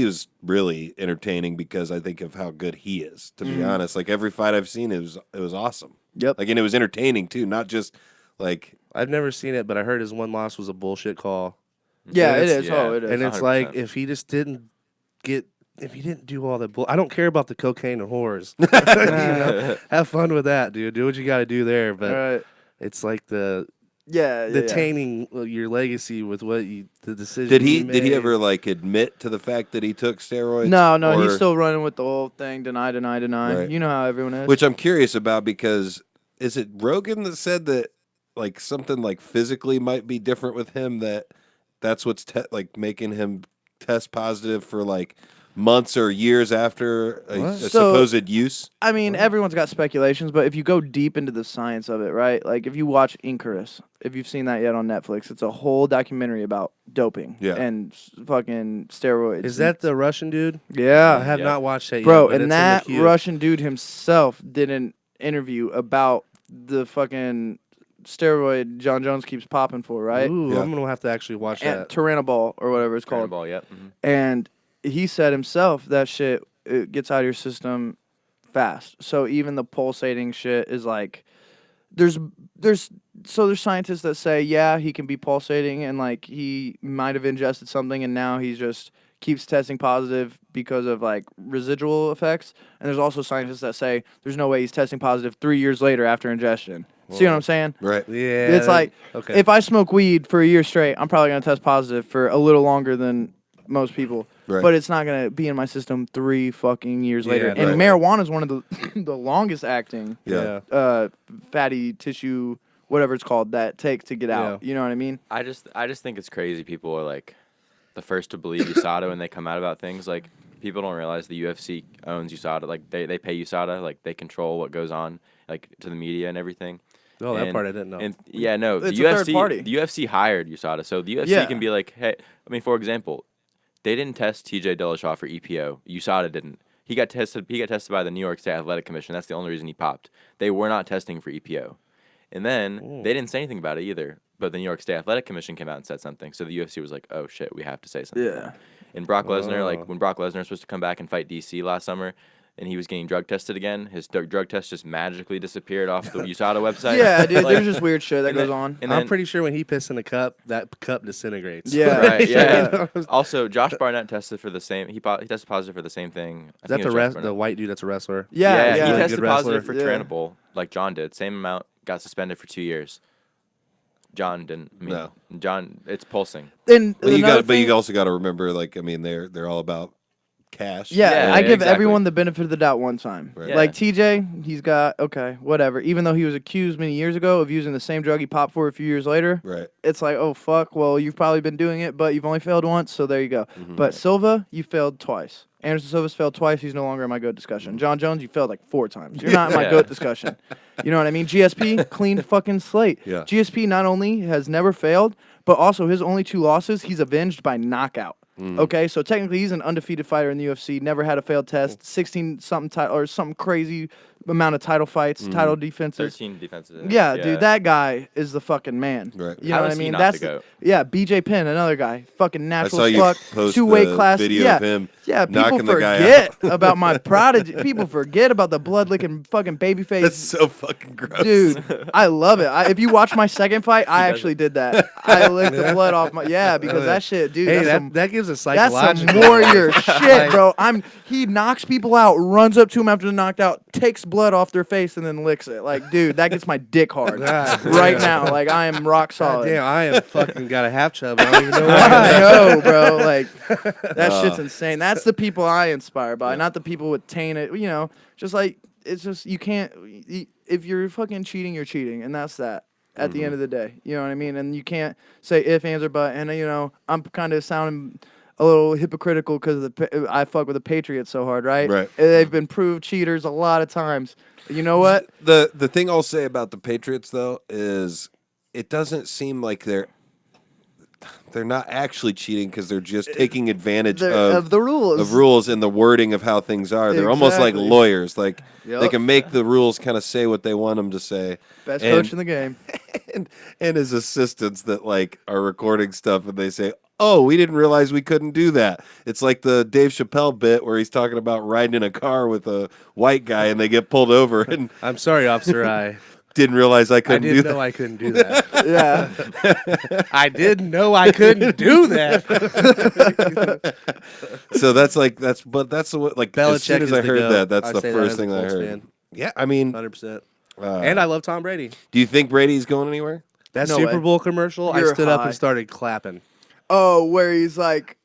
was really entertaining because I think of how good he is. To be honest, like every fight I've seen, it was awesome. Yep. Like, and it was entertaining too, not just like I've never seen it, but I heard his one loss was a bullshit call. Yeah, And it it's- is. Oh, it is. And it's 100%. like if he just didn't if he didn't do all that I don't care about the cocaine and whores. You know? Have fun with that, dude. Do what you got to do there, but Right. it's like the Yeah, yeah. tainting your legacy with the decision. did he made. ever like admit to the fact that he took steroids? No, he's Or- still running with the whole thing. Deny. Right. You know how everyone is. Which I'm curious about because is it Rogan that said that like something like physically might be different with him that's what's like making him test positive for like months or years after a So- supposed use? I mean, everyone's got speculations, but if you go deep into the science of it, right? Like if you watch Icarus, if you've seen that yet on Netflix, it's a whole documentary about doping Yeah. and fucking steroids. Is that the Russian dude? I Yeah, have Yeah. not watched that yet. bro. but it's in And the that queue. Russian dude himself did an interview about the fucking steroid John Jones keeps popping for, right? Ooh, Yeah. I'm gonna have to actually watch And that. Tyranobol or whatever it's called. Ball, yep. Mhm. And he said himself that shit it gets out of your system fast. So even the pulsating shit is like there's scientists that say yeah, he can be pulsating and like he might have ingested something and now he's just keeps testing positive because of like residual effects. And there's also scientists that say there's no way he's testing positive 3 years later after ingestion. See what I'm saying? Right. Yeah, It's like okay. if I smoke weed for a year straight, I'm probably gonna test positive for a little longer than most people. Right. But it's not gonna be in my system 3 fucking years later. Yeah, And right. marijuana is one of the the longest acting Yeah. fatty tissue, whatever it's called, that takes to get out. Yeah. You know what I mean? I just think it's crazy. People are like the first to believe USADA when they come out about things. Like people don't realize the UFC owns USADA. Like they pay USADA. Like they control what goes on like to the media and everything. Oh, that And- part I didn't know. And yeah, no, It's the a third UFC, party. the UFC hired USADA, so the UFC Yeah. can be like, hey, I mean, for example, they didn't test TJ Dillashaw for EPO. USADA didn't. He got tested. He got tested by the New York State Athletic Commission. That's the only reason he popped. They were not testing for EPO, and then they didn't say anything about it either. But the New York State Athletic Commission came out and said something. So the UFC was like, "Oh shit, we have to say something." Yeah. And Brock Lesnar, like Oh. when Brock Lesnar was supposed to come back and fight DC last summer, and he was getting drug tested again, his drug test just magically disappeared off the USADA website. Yeah, dude. Like, There's just weird shit that and goes then- on. And I'm then, pretty sure when he pisses in a cup, that cup disintegrates. Yeah. right, yeah. You know? Also, Josh Barnett tested for the same. He tested positive for the same thing. I Is that think it the was Josh the white dude that's a wrestler? Yeah, yeah, yeah. he Really tested good positive for wrestler. Yeah. Tyranobol, like John did. Same amount. Got suspended for 2 years. John didn't. I mean, No. John, it's pulsing. And Well, another but you thing- also got to remember, like, I mean, they're all about cash. Yeah, I give exactly. everyone the benefit of the doubt one time. Right. Yeah. Like TJ, he's got, okay, whatever. Even though he was accused many years ago of using the same drug he popped for a few years later, Right. it's like, oh, fuck, well, you've probably been doing it, but you've only failed once, so there you go. But Silva, you failed twice. Anderson Silva's failed twice. He's no longer in my GOAT discussion. John Jones, you failed like 4 times. You're not in my GOAT discussion. You know what I mean? GSP, clean fucking slate. Yeah. GSP not only has never failed, but also his only 2 losses, he's avenged by knockout. Okay, so technically he's an undefeated fighter in the UFC, never had a failed test, 16-something title or some crazy amount of title fights, title defenses. 13 defenses. Yeah, dude, that guy is the fucking man. Right. You know How what I is he mean? not That's the GOAT? yeah, BJ Penn, another guy, fucking I natural saw as you fuck, post 2 weight the class. video Yeah, of him yeah. People knocking the guy forget out. about my prodigy. People forget about the blood licking fucking baby face. That's so fucking gross. Dude, I love it. If you watch my second fight, I actually did that. I licked the blood off my because that shit, dude. Hey, that's that gives a that's psychological. some warrior shit, bro. He knocks people out, runs up to him after they're knocked out, takes blood off their face, and then licks it. Like, dude, that gets my dick hard right now. Like, I am rock solid. Damn, I am fucking got a half chub. I don't even know why. I know, bro. Like, that shit's insane. That's the people I inspire by, not the people with tainted. You know, just like it's just you can't. If you're fucking cheating, you're cheating, and that's that. At the end of the day, you know what I mean. And you can't say if, ands, or but. And you know, I'm kind of sounding a little hypocritical because I fuck with the Patriots so hard, right? Right. They've been proved cheaters a lot of times. You know what? The thing I'll say about the Patriots though is it doesn't seem like they're not actually cheating because they're just taking advantage Of the rules. of rules and the wording of how things are. They're almost like Exactly. lawyers. Like they Yep. can make the rules kind of say what they want them to say. Best And- coach in the game. and his assistants that like are recording stuff and they say, "Oh, we didn't realize we couldn't do that." It's like the Dave Chappelle bit where he's talking about riding in a car with a white guy and they get pulled over and I'm sorry, officer. I didn't realize I couldn't do didn't that. know I couldn't do that. Yeah. I didn't know I couldn't do that. So that's the like as Belichick soon as is I the heard GOAT. that, that's I the say that first as a thing I Colts heard. fan. Yeah, I mean, 100%. And I love Tom Brady. do you think Brady's going anywhere? That No Super way. Bowl commercial, You're I stood up high. and started clapping. Oh, where he's like,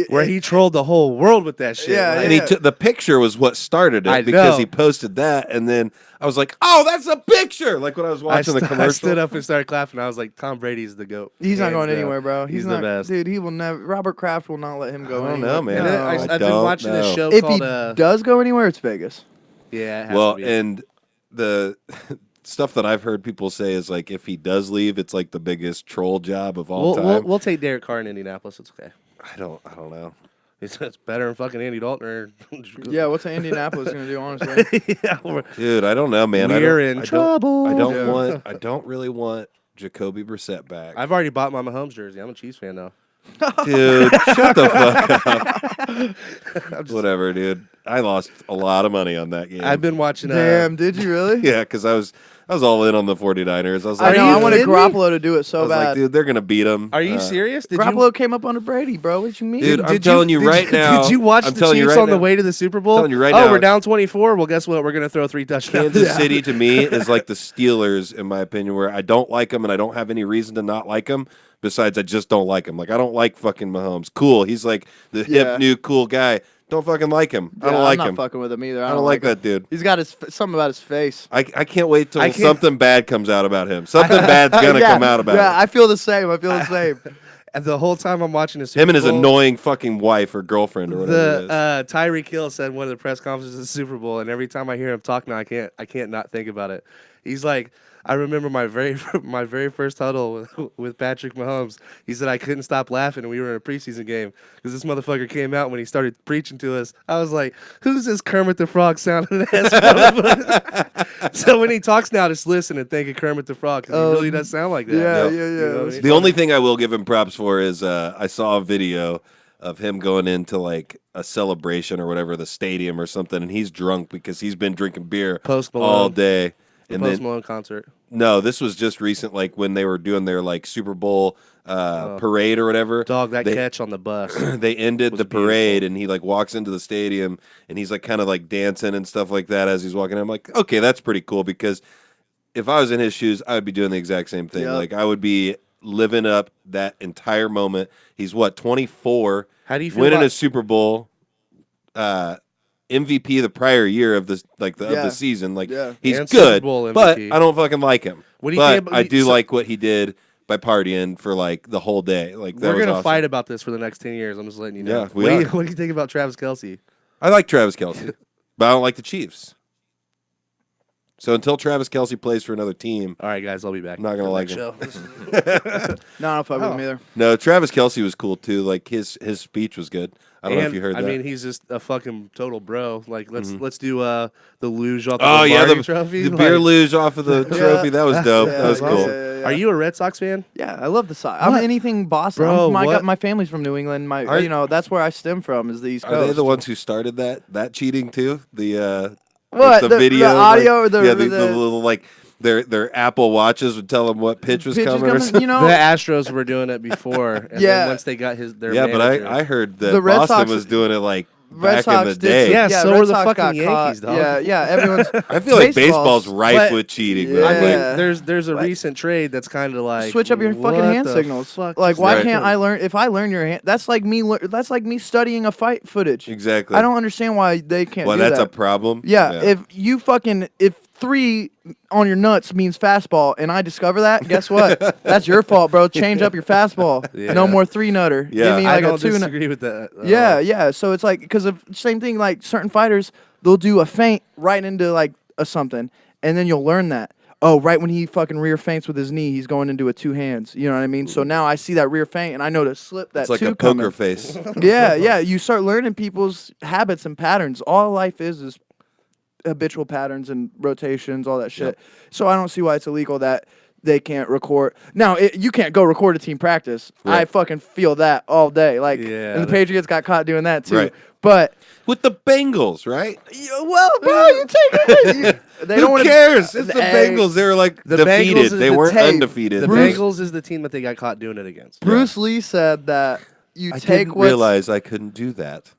Where he trolled the whole world with that shit. Yeah, Like, And he took the picture was what started it I because know. he posted that, and then I was like, "Oh, that's a picture!" Like when I was watching the I commercial. stood up and started clapping. I was like, Tom Brady's the GOAT. He's not Hands going down. anywhere, bro. He's not, the best. dude. He will never. Robert Kraft will not let him go. I don't anywhere. know, man. And then No, I I've been don't watching this know. show If called he does go anywhere, it's Vegas. yeah, it has Well, to be. and the stuff that I've heard people say is like if he does leave, it's like the biggest troll job of all time. we'll take Derek Carr in Indianapolis. It's okay. I don't know. It's better than fucking Andy Dalton. Or Yeah, what's Indianapolis gonna do? Honestly, yeah, Dude, I don't know, man. We're in I trouble. I don't really want Jacoby Brissett back. I've already bought my Mahomes jersey. I'm a Chiefs fan now. Dude, shut the fuck up. Whatever, dude. I lost a lot of money on that game. I've been watching. damn, did you really? yeah, because I was all in on the 49ers. I was I like, know. you I wanted kidding me? Garoppolo to do it I so was like, bad. dude, they're gonna beat them. Are you serious? Did Garoppolo came up under Brady, bro. What you mean? Dude, I'm telling you right now. Did you watch I'm the telling you Chiefs right on the now. way to the Super Bowl? Telling you right oh, now. we're down 24. Well, guess what? We're gonna throw 3 touchdowns. Kansas City to me is like the Steelers in my opinion, where I don't like them and I don't have any reason to not like them. Besides, I just don't like him. Like I don't like fucking Mahomes. Cool, he's like the Yeah. hip new cool guy. Don't fucking like him. I don't like I'm him. not fucking with him either. I don't like him. that dude. He's got something about his face. I can't wait till I can't- something bad comes out about him. Something bad's gonna Yeah, come out about yeah, him. I feel the same. I feel the same. And the whole time I'm watching this, Super Him and his Bowl, annoying fucking wife or girlfriend or whatever it is. The Tyreek Hill said in one of the press conferences of the Super Bowl, and every time I hear him talk now, I can't not think about it. He's like, I remember my very first huddle with Patrick Mahomes. He said I couldn't stop laughing, and we were in a preseason game because this motherfucker came out when he started preaching to us. I was like, "Who's this Kermit the Frog sounding ass?" So when he talks now, just listen and think of Kermit the Frog because he really does sound like that. Yeah, Yep. yeah, yeah. You know what I mean? The only thing I will give him props for is I saw a video of him going into like a celebration or whatever, the stadium or something, and he's drunk because he's been drinking beer Post Malone. all day. The And Post then Malone concert. no, this was just recent, like when they were doing their like Super Bowl parade or whatever. Dog, that They- catch on the bus. They ended was the parade and he like walks into the stadium and he's like kind of like dancing and stuff like that as he's walking. I'm like, okay, that's pretty cool because if I was in his shoes, I would be doing the exact same thing. Yep. Like I would be living up that entire moment. He's what, 24, How do you feel winning about a Super Bowl. MVP the prior year of this, like of Yeah. the season. Like Yeah. he's And Super good, Bowl but MVP. I don't fucking like him. What do you but think about- I do so- like what he did by partying for like the whole day. Like that We're was gonna awesome. fight about this for the next 10 years. I'm just letting you know. Yeah, we what, do are. you, what do you think about Travis Kelce? I like Travis Kelce, but I don't like the Chiefs. So until Travis Kelce plays for another team, All right, guys, I'll be back. I'm not gonna for the like next him. show. No, I don't fuck with him either. no, Travis Kelce was cool too. Like his speech was good. I don't know if you heard I that. mean, he's just a fucking total bro. Like, let's do the luge off the oh yeah, Lombardi trophy. the beer Like, luge off of the trophy. That was dope. Yeah, that was yeah, cool. yeah. Are you a Red Sox fan? Yeah, I love the Sox. I'm What? anything Boston. Bro, My what? family's from New England. Are- That's where I stem from. Is the East Coast. Are they the ones who started that cheating too? The What, like the video, audio, like, or the yeah, the little like their Apple watches would tell them what pitch was pitch is coming. Or something. You know, The Astros were doing it before, and Yeah. then once they got their Yeah, but manager. I heard that The Red Boston Sox- was doing it like Red back Sox in the did day. Yeah, so Red were the Sox fucking got Yankees, caught. dog. Yeah, everyone's. I feel like Baseball's- baseball's rife but- with cheating. Yeah. Man. Like, there's a recent trade that's kind of like Switch up your fucking what hand the signals. fuck Like, is why Right. can't I learn? If I learn your hand, that's like me. That's like me studying a fight footage. Exactly. I don't understand why they can't. Well, do that's that. a problem. Yeah, if 3 on your nuts means fastball, and I discover that, guess what? That's your fault, bro. Change up your fastball. Yeah. No more 3 nutter. Yeah. Give me I like don't a 2 nut. disagree with that. Yeah. So it's like because of same thing. Like certain fighters, they'll do a feint right into like a something, and then you'll learn that. Oh, right when he fucking rear feints with his knee, he's going into a 2 hands. You know what I mean? So now I see that rear feint, and I know to slip that It's like 2 a poker coming. face. Yeah. You start learning people's habits and patterns. All life is habitual patterns and rotations, all that shit. So I don't see why it's illegal that they can't record. Now, you can't go record a team practice. I Right. fucking feel that all day. Like, Yeah, and the that- Patriots got caught doing that too. Right. But, With the Bengals, right? well, bro, you take it. They Who don't wanna, cares? It's the Hey, Bengals. They were like The defeated. Bengals is They the weren't tape. undefeated. The Bruce- Bengals is the team that they got caught doing it against. Bruce Lee said that you I take didn't what's realize I couldn't do that.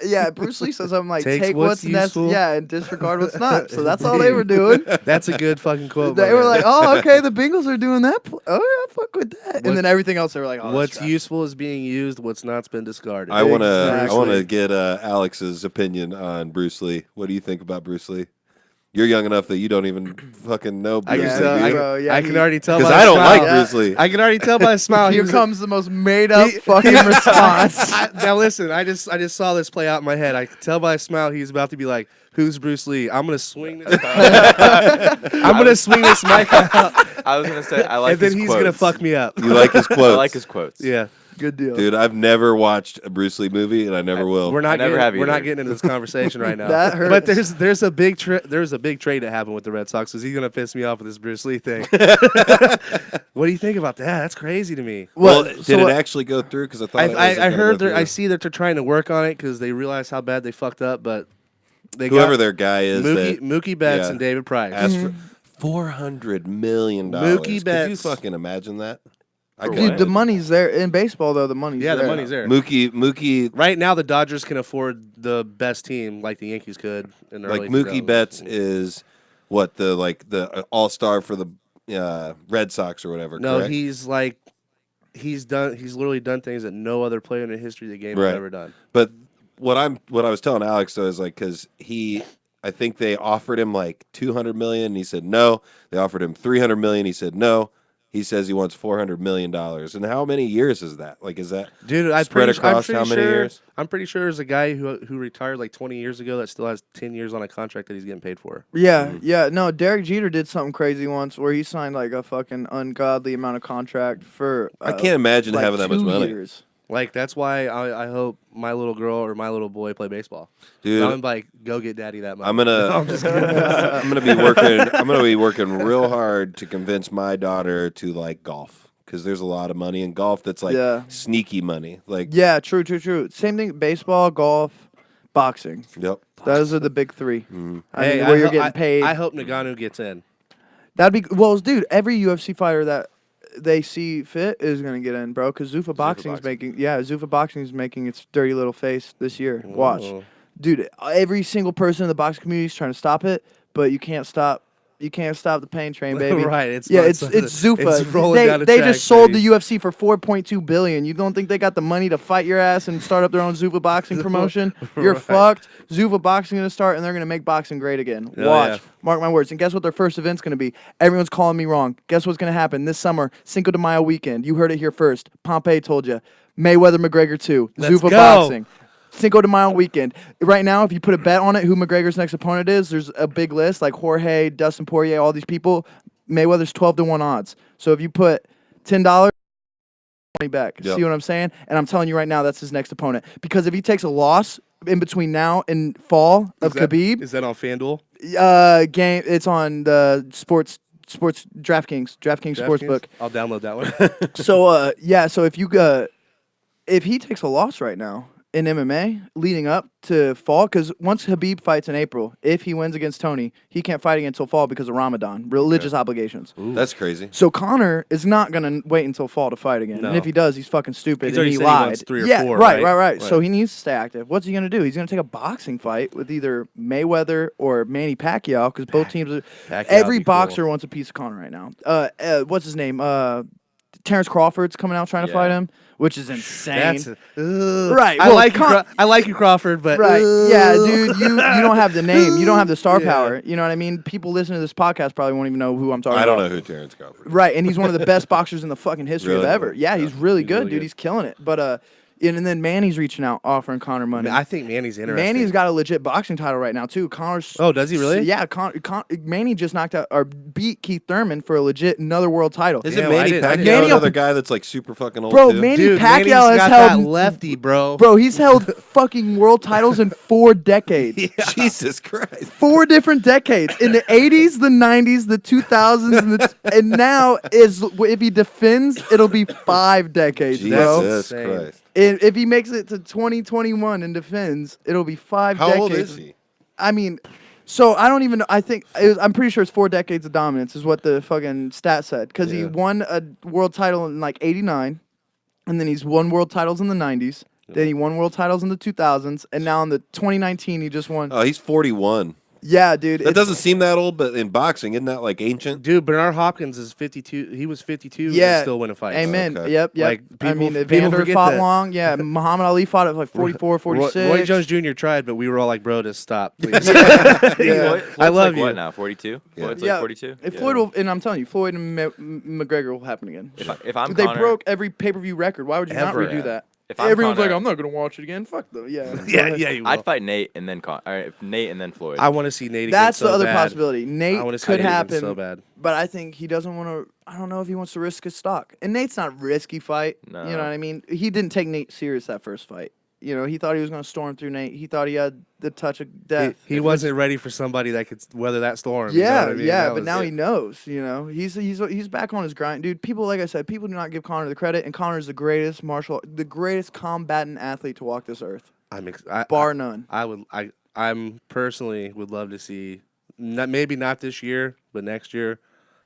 yeah. Bruce Lee says something like Takes take what's what's necessary, useful. and disregard what's not. So that's all they were doing. That's a good fucking quote. They my were man. like, oh, okay, the Bengals are doing that. Oh, yeah, fuck with that. What- And then everything else, they were like, oh, what's that's trash. useful is being used. What's not's been discarded. I want to. I Exactly. want to get Alex's opinion on Bruce Lee. What do you think about Bruce Lee? You're young enough that you don't even fucking know I Bruce can, Yeah, tell, Lee. I, do you? bro, yeah, I can he- already tell Because by I his don't like smile. Bruce Lee. I can already tell by his smile. he Here was- comes the most made up He- fucking response. Now listen, I just saw this play out in my head. I could tell by his smile he's about to be like, "Who's Bruce Lee?" I'm gonna swing this. I'm gonna swing this mic out, I was gonna say I like and then his he's quotes. gonna fuck me up. You like his I quotes? like his quotes. Yeah, Good deal. Dude, I've never watched a Bruce Lee movie, and I never will. we're not I never getting, have we're not either. getting into this conversation right now. That hurts. But there's a big trade that happened with the Red Sox. Is he gonna piss me off with this Bruce Lee thing? What do you think about that? That's crazy to me. Well, What- did so it what- actually go through? Because I thought it wasn't I gonna heard go I through. see that they're trying to work on it because they realize how bad they fucked up. But they Whoever got their guy is Mookie Betts yeah. and David Price. asked for $400 million. Mookie Could you Betts. fucking imagine that? I For couldn't. Dude, the money's there. In baseball, though, the money's Yeah, there. the money's there. Mookie, Right now, the Dodgers can afford the best team like the Yankees could in the like early Mookie 2000s. Betts is what the all-star for the Red Sox or whatever. No, correct? he's literally done things that no other player in the history of the game Right. has ever done. But what I was telling Alex though is like because I think they offered him like $200 million. And he said no. They offered him $300 million. He said no. He says he wants $400 million. And how many years is that? Like, is that Dude, spread across how many years? I'm pretty sure there's a guy who retired like 20 years ago that still has 10 years on a contract that he's getting paid for. Yeah. No, Derek Jeter did something crazy once where he signed like a fucking ungodly amount of contract for. I can't imagine like having that much 2 money. years. Like that's why I hope my little girl or my little boy play baseball. Dude, I'm like, go get daddy that money. I'm gonna No, I'm just kidding. I'm gonna be working real hard to convince my daughter to like golf because there's a lot of money in golf that's like Yeah. sneaky money. Like Yeah, true. Same thing. Baseball, golf, boxing. yep. Those are the big 3. Mm-hmm. I mean, where you're getting paid. I hope Nagano gets in. That'd be well, dude. Every UFC fighter that they see fit is gonna get in, bro. Because Zuffa Boxing's making its dirty little face this year. Watch, Ooh. dude. Every single person in the boxing community is trying to stop it, but you can't stop You can't stop the pain train, baby. Right, it's Zuffa. it's rolling down the They tracks, just sold baby. the UFC for $4.2 billion. You don't think they got the money to fight your ass and start up their own Zuffa boxing promotion? You're Right. fucked. Zuffa boxing gonna start, and they're gonna make boxing great again. Oh, Watch, yeah. mark my words. And guess what their first event's gonna be? Everyone's calling me wrong. Guess what's gonna happen this summer? Cinco de Mayo weekend. You heard it here first. Pompey told you. Mayweather McGregor 2. Let's Zuffa go. boxing. Cinco de Mayo weekend. Right now, if you put a bet on it, who McGregor's next opponent is, there's a big list like Jorge, Dustin Poirier, all these people. Mayweather's 12-1 odds. So if you put $10, money back. Yep. See what I'm saying? And I'm telling you right now, that's his next opponent. Because if he takes a loss in between now and fall of Khabib, Is that on FanDuel? game, it's on the sports DraftKings Sportsbook. I'll download that one. So so if he takes a loss right now in MMA leading up to fall, because once Khabib fights in April, if he wins against Tony, he can't fight again until fall because of Ramadan, religious obligations. That's crazy. So Connor is not gonna wait until fall to fight again, No. and if he does, he's fucking stupid. He's and already he said he lied. wants 3 or yeah, 4, right. right? So he needs to stay active. What's he gonna do? He's gonna take a boxing fight with either Mayweather or Manny Pacquiao, because both teams. Pacquiao Every would be cool. boxer wants a piece of Connor right now. What's his name? Terrence Crawford's coming out trying to fight him, which is insane. That's Right, I well, like I like you, Crawford, but Right. Yeah, dude, you don't have the name. You don't have the star power. You know what I mean? People listening to this podcast probably won't even know who I'm talking I about. don't know who Terrence Crawford is. Right, and he's one of the best boxers in the fucking history of Really? ever. Yeah, he's really He's good, really dude. good. He's killing it. But and then Manny's reaching out, offering Connor money. I think Manny's interesting. Manny's got a legit boxing title right now too. Connor's. Oh, does he really? Yeah, Manny just knocked out or beat Keith Thurman for a legit another world title. Is Damn, it I Manny didn't- I Pacquiao, didn't know. another guy that's like super fucking old Bro, too? Manny Dude, Pacquiao Manny's has got held that lefty, bro. Bro, he's held fucking world titles in 4 decades. Jesus Christ. 4 different decades. In the 80s, the 90s, the 2000s, and now if he defends, it'll be 5 decades, bro. Jesus insane. Christ. If he makes it to 2021 and defends, it'll be 5 How decades. old is he? I mean, so I don't even know. I'm pretty sure it's 4 decades of dominance is what the fucking stat said. Because he won a world title in like 89, and then he's won world titles in the 90s. Then he won world titles in the 2000s, and now in the 2019 he just won. Oh, he's 41. Yeah, dude. That doesn't seem that old, but in boxing, isn't that like ancient? Dude, Bernard Hopkins is 52. He was 52 Yeah. and still winning fights. Amen. Okay. Yep. Like, I people- mean, people Evander forget fought that. long. Yeah, Muhammad Ali fought at like 44, 46. Roy Jones Jr. tried, but we were all like, bro, just stop, please. Yeah. Floyd's I love like you. What now? 42. Floyd's Yeah. like 42. If Floyd will, and I'm telling you, Floyd and McGregor will happen again. If I'm They Conor, broke every pay-per-view record. Why would you Ever. not redo Yeah. that? If I'm Everyone's Conor, like, I'm not gonna watch it again. Fuck them. Yeah. yeah, you will. I'd fight Nate and then Nate and then Floyd. I want to see Nate again That's so the other bad. possibility. Nate I want to see could Nate again happen, so bad. but I think he doesn't want to. I don't know if he wants to risk his stock. And Nate's not a risky fight. No. You know what I mean? He didn't take Nate serious that first fight. You know, he thought he was going to storm through Nate. He thought he had the touch of death. He wasn't ready for somebody that could weather that storm. you know Yeah, what I mean? yeah, That but was now it. he knows. You know, he's back on his grind, dude. People, like I said, people do not give Conor the credit, and Conor is the greatest combatant athlete to walk this earth, bar none. I'm personally would love to see, maybe not this year, but next year,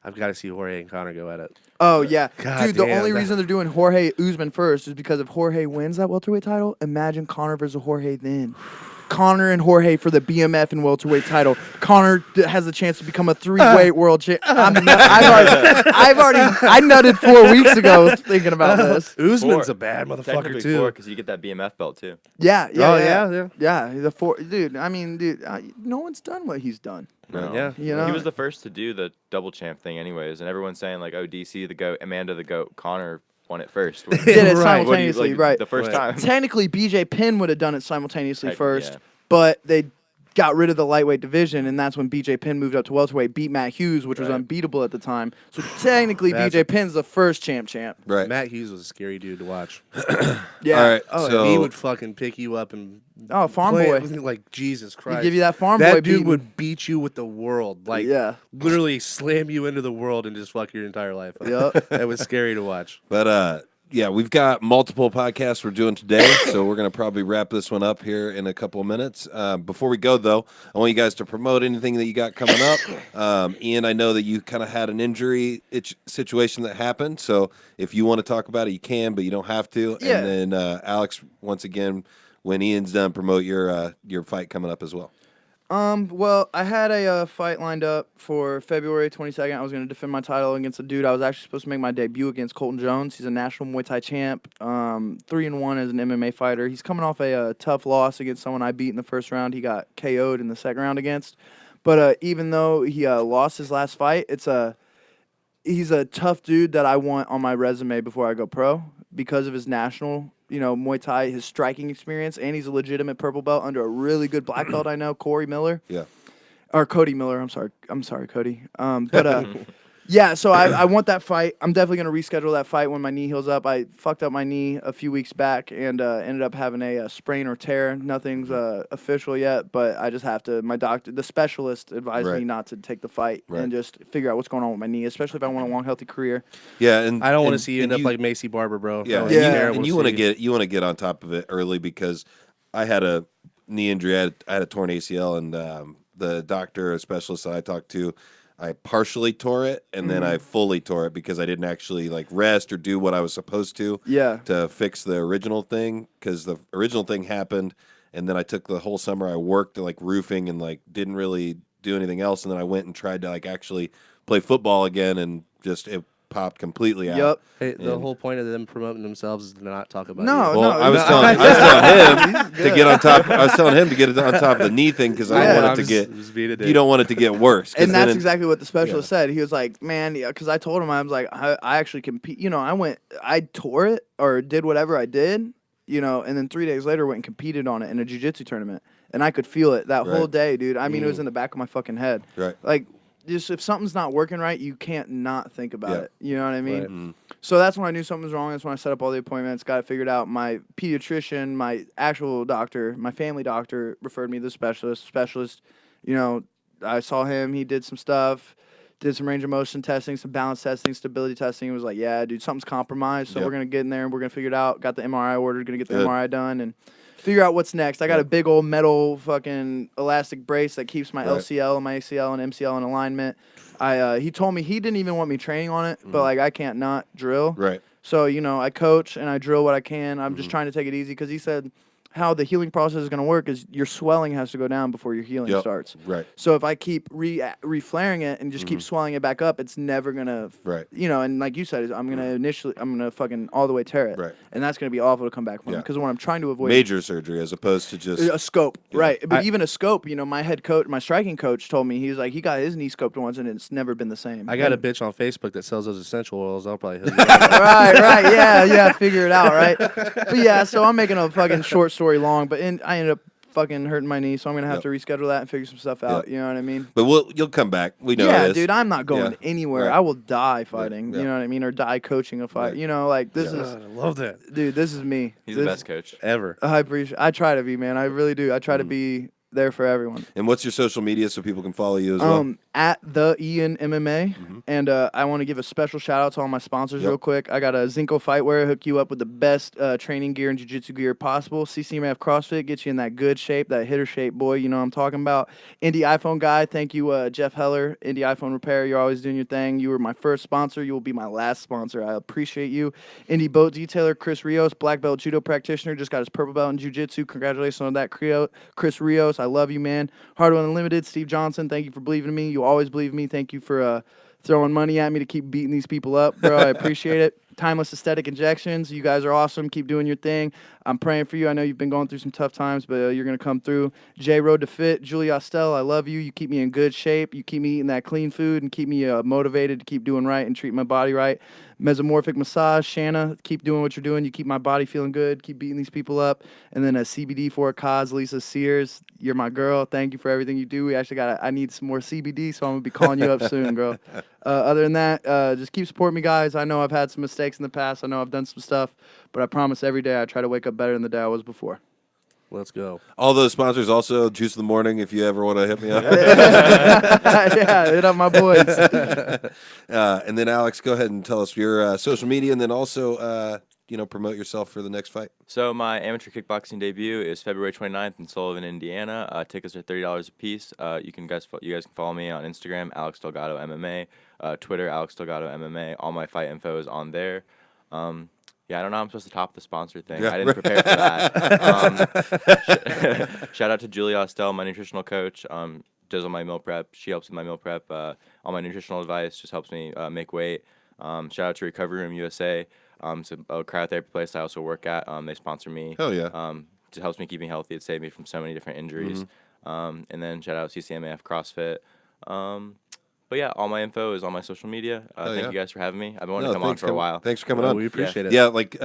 I've got to see Jorge and Conor go at it. Oh yeah, God dude. The damn, only that- reason they're doing Jorge Usman first is because if Jorge wins that welterweight title, imagine Conor versus Jorge then. Conor and Jorge for the BMF and welterweight title. Conor has a chance to become a 3-weight world champ. I nutted 4 weeks ago thinking about this. Usman's 4. a bad motherfucker Technically too. 4 because you get that BMF belt too. Yeah. yeah. The 4, dude. I mean, dude, no one's done what he's done. No. Yeah. You know, He was the first to do the double champ thing, anyways, and everyone's saying like, "Oh, DC the goat, Amanda the goat, Connor won it first." did it Right. simultaneously, right? The first Right. time. Technically, BJ Penn would have done it simultaneously Heck, first, yeah. but they got rid of the lightweight division, and that's when BJ Penn moved up to welterweight, beat Matt Hughes, which was Right. unbeatable at the time. So technically, That's- BJ Penn's the first champ. Right. Matt Hughes was a scary dude to watch. Yeah. All right. Oh, so He would fucking pick you up and farm play boy. it like Jesus Christ. give you that farm that boy dude beating. would beat you with the world, like Yeah. literally slam you into the world and just fuck your entire life up. Yep. That was scary to watch. But yeah, we've got multiple podcasts we're doing today, so we're going to probably wrap this one up here in a couple of minutes. Before we go, though, I want you guys to promote anything that you got coming up. Ian, I know that you kind of had an injury situation that happened, so if you want to talk about it, you can, but you don't have to. Yeah. And then Alex, once again, when Ian's done, promote your fight coming up as well. Well, I had a fight lined up for February 22nd. I was going to defend my title against a dude. I was actually supposed to make my debut against Colton Jones. He's a national Muay Thai champ, 3-1 as an MMA fighter. He's coming off a tough loss against someone I beat in the first round. He got KO'd in the second round against. But even though he lost his last fight, he's a tough dude that I want on my resume before I go pro because of his national, Muay Thai, his striking experience, and he's a legitimate purple belt under a really good black belt I know, Corey Miller. Yeah. Or Cody Miller, I'm sorry, Cody. Yeah, so I want that fight. I'm definitely going to reschedule that fight when my knee heals up. I fucked up my knee a few weeks back and ended up having a sprain or tear. Nothing's official yet, but I just have to, my doctor, the specialist advised me not to take the fight and just figure out what's going on with my knee, especially if I want a long, healthy career. Yeah, and I don't want to see you end up like Macy Barber, bro. Yeah, and you want to get on top of it early because I had a knee injury. I had a torn ACL, and the doctor, a specialist that I talked to, I partially tore it, and then I fully tore it because I didn't actually rest or do what I was supposed to fix the original thing, because the original thing happened, and then I took the whole summer. I worked roofing and didn't really do anything else, and then I went and tried to actually play football again, and just it popped completely out. Yep. Hey, the whole point of them promoting themselves is to not talk about No, you. Well, I was telling him to get on top. I was telling him to get on top of the knee thing because I wanted to get. You don't want it to get worse. And that's exactly what the specialist said. He was like, "Man, because I told him I was like, I actually compete. I tore it or did whatever I did, and then 3 days later went and competed on it in a jiu-jitsu tournament, and I could feel it that whole day, dude. I mean, it was in the back of my fucking head. Right. Just if something's not working right, you can't not think about it. You know what I mean? Right. So that's when I knew something was wrong. That's when I set up all the appointments, got it figured out. My pediatrician, my actual doctor, my family doctor referred me to the specialist. Specialist, I saw him. He did some stuff, did some range of motion testing, some balance testing, stability testing. He was like, yeah, dude, something's compromised. So we're going to get in there and we're going to figure it out. Got the MRI ordered, going to get the MRI done and figure out what's next. I got a big old metal fucking elastic brace that keeps my LCL and my ACL and MCL in alignment. He told me he didn't even want me training on it, but I can't not drill. Right. So, I coach and I drill what I can. I'm just trying to take it easy because he said how the healing process is going to work is your swelling has to go down before your healing starts. Right. So if I keep re-flaring it and just keep swelling it back up, it's never going to, and like you said, I'm going to fucking all the way tear it. Right. And that's going to be awful to come back from because what I'm trying to avoid. Major surgery as opposed to just. A scope, right. But even a scope, my head coach, my striking coach told me, he was like, he got his knee scoped once and it's never been the same. I got a bitch on Facebook that sells those essential oils. I'll probably hook you up. Right, yeah, figure it out, right? But yeah, so I'm making a fucking short story long, but I ended up fucking hurting my knee, so I'm gonna have to reschedule that and figure some stuff out. You know what I mean? But you'll come back. We know this. Dude, I'm not going anywhere. Right. I will die fighting. You know what I mean? Or die coaching a fight. This is. I love that. Dude, this is me. He's the best coach ever. I appreciate. I try to be, man. I really do. I try to be there for everyone. And what's your social media so people can follow you as well? At the Ian MMA, and I want to give a special shout out to all my sponsors real quick. I got a Zinco Fightwear, hook you up with the best training gear and jiu-jitsu gear possible. CCMF CrossFit gets you in that good shape, that hitter shape, boy. You know what I'm talking about. Indie iPhone guy, thank you, Jeff Heller, Indie iPhone Repair. You're always doing your thing. You were my first sponsor. You will be my last sponsor. I appreciate you. Indie Boat Detailer, Chris Rios, black belt judo practitioner, just got his purple belt in jiu-jitsu. Congratulations on that, Chris Rios. I love you, man. Hardwood Unlimited, Steve Johnson, thank you for believing in me. You always believe in me. Thank you for throwing money at me to keep beating these people up, bro. I appreciate it. Timeless Aesthetic Injections. You guys are awesome. Keep doing your thing. I'm praying for you. I know you've been going through some tough times, but you're going to come through. J Road to Fit. Julie Ostel, I love you. You keep me in good shape. You keep me eating that clean food and keep me motivated to keep doing right and treat my body right. Mesomorphic Massage. Shanna, keep doing what you're doing. You keep my body feeling good. Keep beating these people up. And then a CBD for a cause. Lisa Sears, you're my girl. Thank you for everything you do. We actually I need some more CBD, so I'm going to be calling you up soon, girl. Other than that, just keep supporting me, guys. I know I've had some mistakes in the past. I know I've done some stuff, but I promise every day I try to wake up better than the day I was before. Let's go. All those sponsors also, Juice in the Morning, if you ever want to hit me up. Yeah, hit up my boys. And then, Alex, go ahead and tell us your social media and then also, promote yourself for the next fight. So my amateur kickboxing debut is February 29th in Sullivan, Indiana. Tickets are $30 a piece. You guys can follow me on Instagram, Alex Delgado MMA, Twitter, Alex Delgado MMA. All my fight info is on there. Yeah, I don't know how I'm supposed to top the sponsor thing. Yeah, I didn't prepare for that. Shout out to Julie Ostell, my nutritional coach. Does all my meal prep. She helps with my meal prep. All my nutritional advice just helps me make weight. Shout out to Recovery Room USA. It's a cryotherapy place I also work at. They sponsor me. Hell yeah. It helps me keep me healthy. It saved me from so many different injuries. And then shout out CCMAF CrossFit. But yeah, all my info is on my social media. Thank you guys for having me. I've been wanting to come on for a while. Thanks for coming Oh, on. we appreciate it. Yeah, like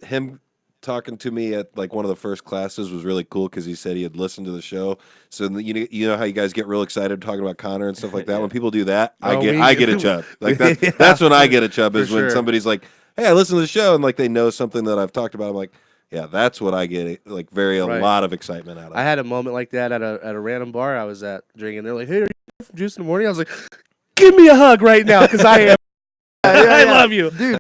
him talking to me at like one of the first classes was really cool because he said he had listened to the show. So you know how you guys get real excited talking about Connor and stuff like that. When people do that, I get a chub. Like that's when I get a chub is when somebody's like, "Hey, I listened to the show," and like they know something that I've talked about. I'm like, yeah, that's what I get. Like a lot of excitement out of. I had a moment like that at a random bar I was at drinking. They're like, "Hey, are you from Juice in the Morning?" I was like, "Give me a hug right now, because I am." I love you, dude.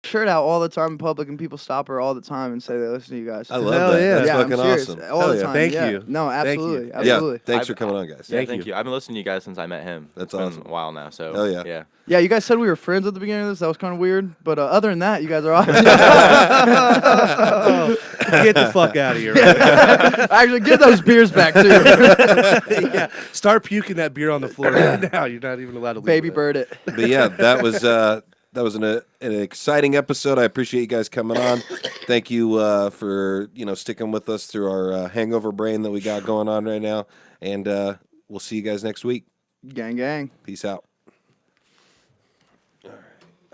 Shirt out all the time in public, and people stop her all the time and say they listen to you guys. I love that. yeah. That's Yeah, I'm fucking serious. awesome. All the Hell time. Thank yeah. you. No, absolutely, you. absolutely. Yeah, thanks for coming on, guys. Yeah, Thank you. I've been listening to you guys since I met him. That's It's awesome. been a while now. So Hell yeah. yeah. Yeah, you guys said we were friends at the beginning of this. That was kind of weird, but other than that, you guys are awesome. Get the fuck out of here. Right? Actually, give those beers back too. Yeah, start puking that beer on the floor right now. You're not even allowed to leave. Baby it. bird it. But yeah, that was an exciting episode. I appreciate you guys coming on. Thank you for sticking with us through our hangover brain that we got going on right now. And we'll see you guys next week. Gang, gang. Peace out. All right.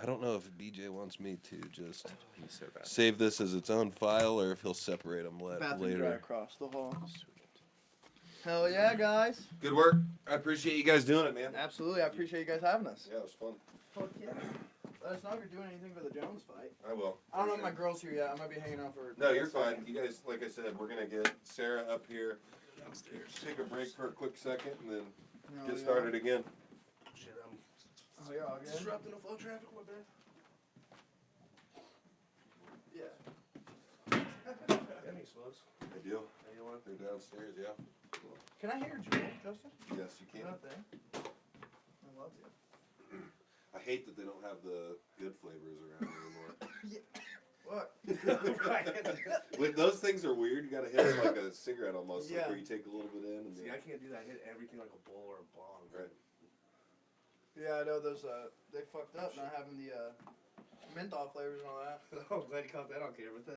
I don't know if BJ wants me to just save this as its own file or if he'll separate them later. across the hall. Hell yeah, guys. Good work. I appreciate you guys doing it, man. Absolutely. I appreciate you guys having us. Yeah, it was fun. Fuck yeah. Let us know if you're doing anything for the Jones fight. I will. I don't know if my girl's here yet. I might be hanging out for. No, you're fine. You guys, like I said, we're going to get Sarah up here downstairs. Take a break for a quick second and then get started again. Shit, I'm Oh, yeah, all good. disrupting the flow of traffic. My bad. Yeah. Any slows? I do. They're downstairs, yeah. Can I hear your jewel, Justin? Yes, you can. That thing. I love you. I hate that they don't have the good flavors around anymore. What? When those things are weird, you gotta hit it like a cigarette almost, like Yeah. where you take a little bit in and See, I can't do that. I hit everything like a bowl or a bong. Right. Yeah, I know those. They fucked up not having the menthol flavors and all that. Oh, glad you caught that on camera.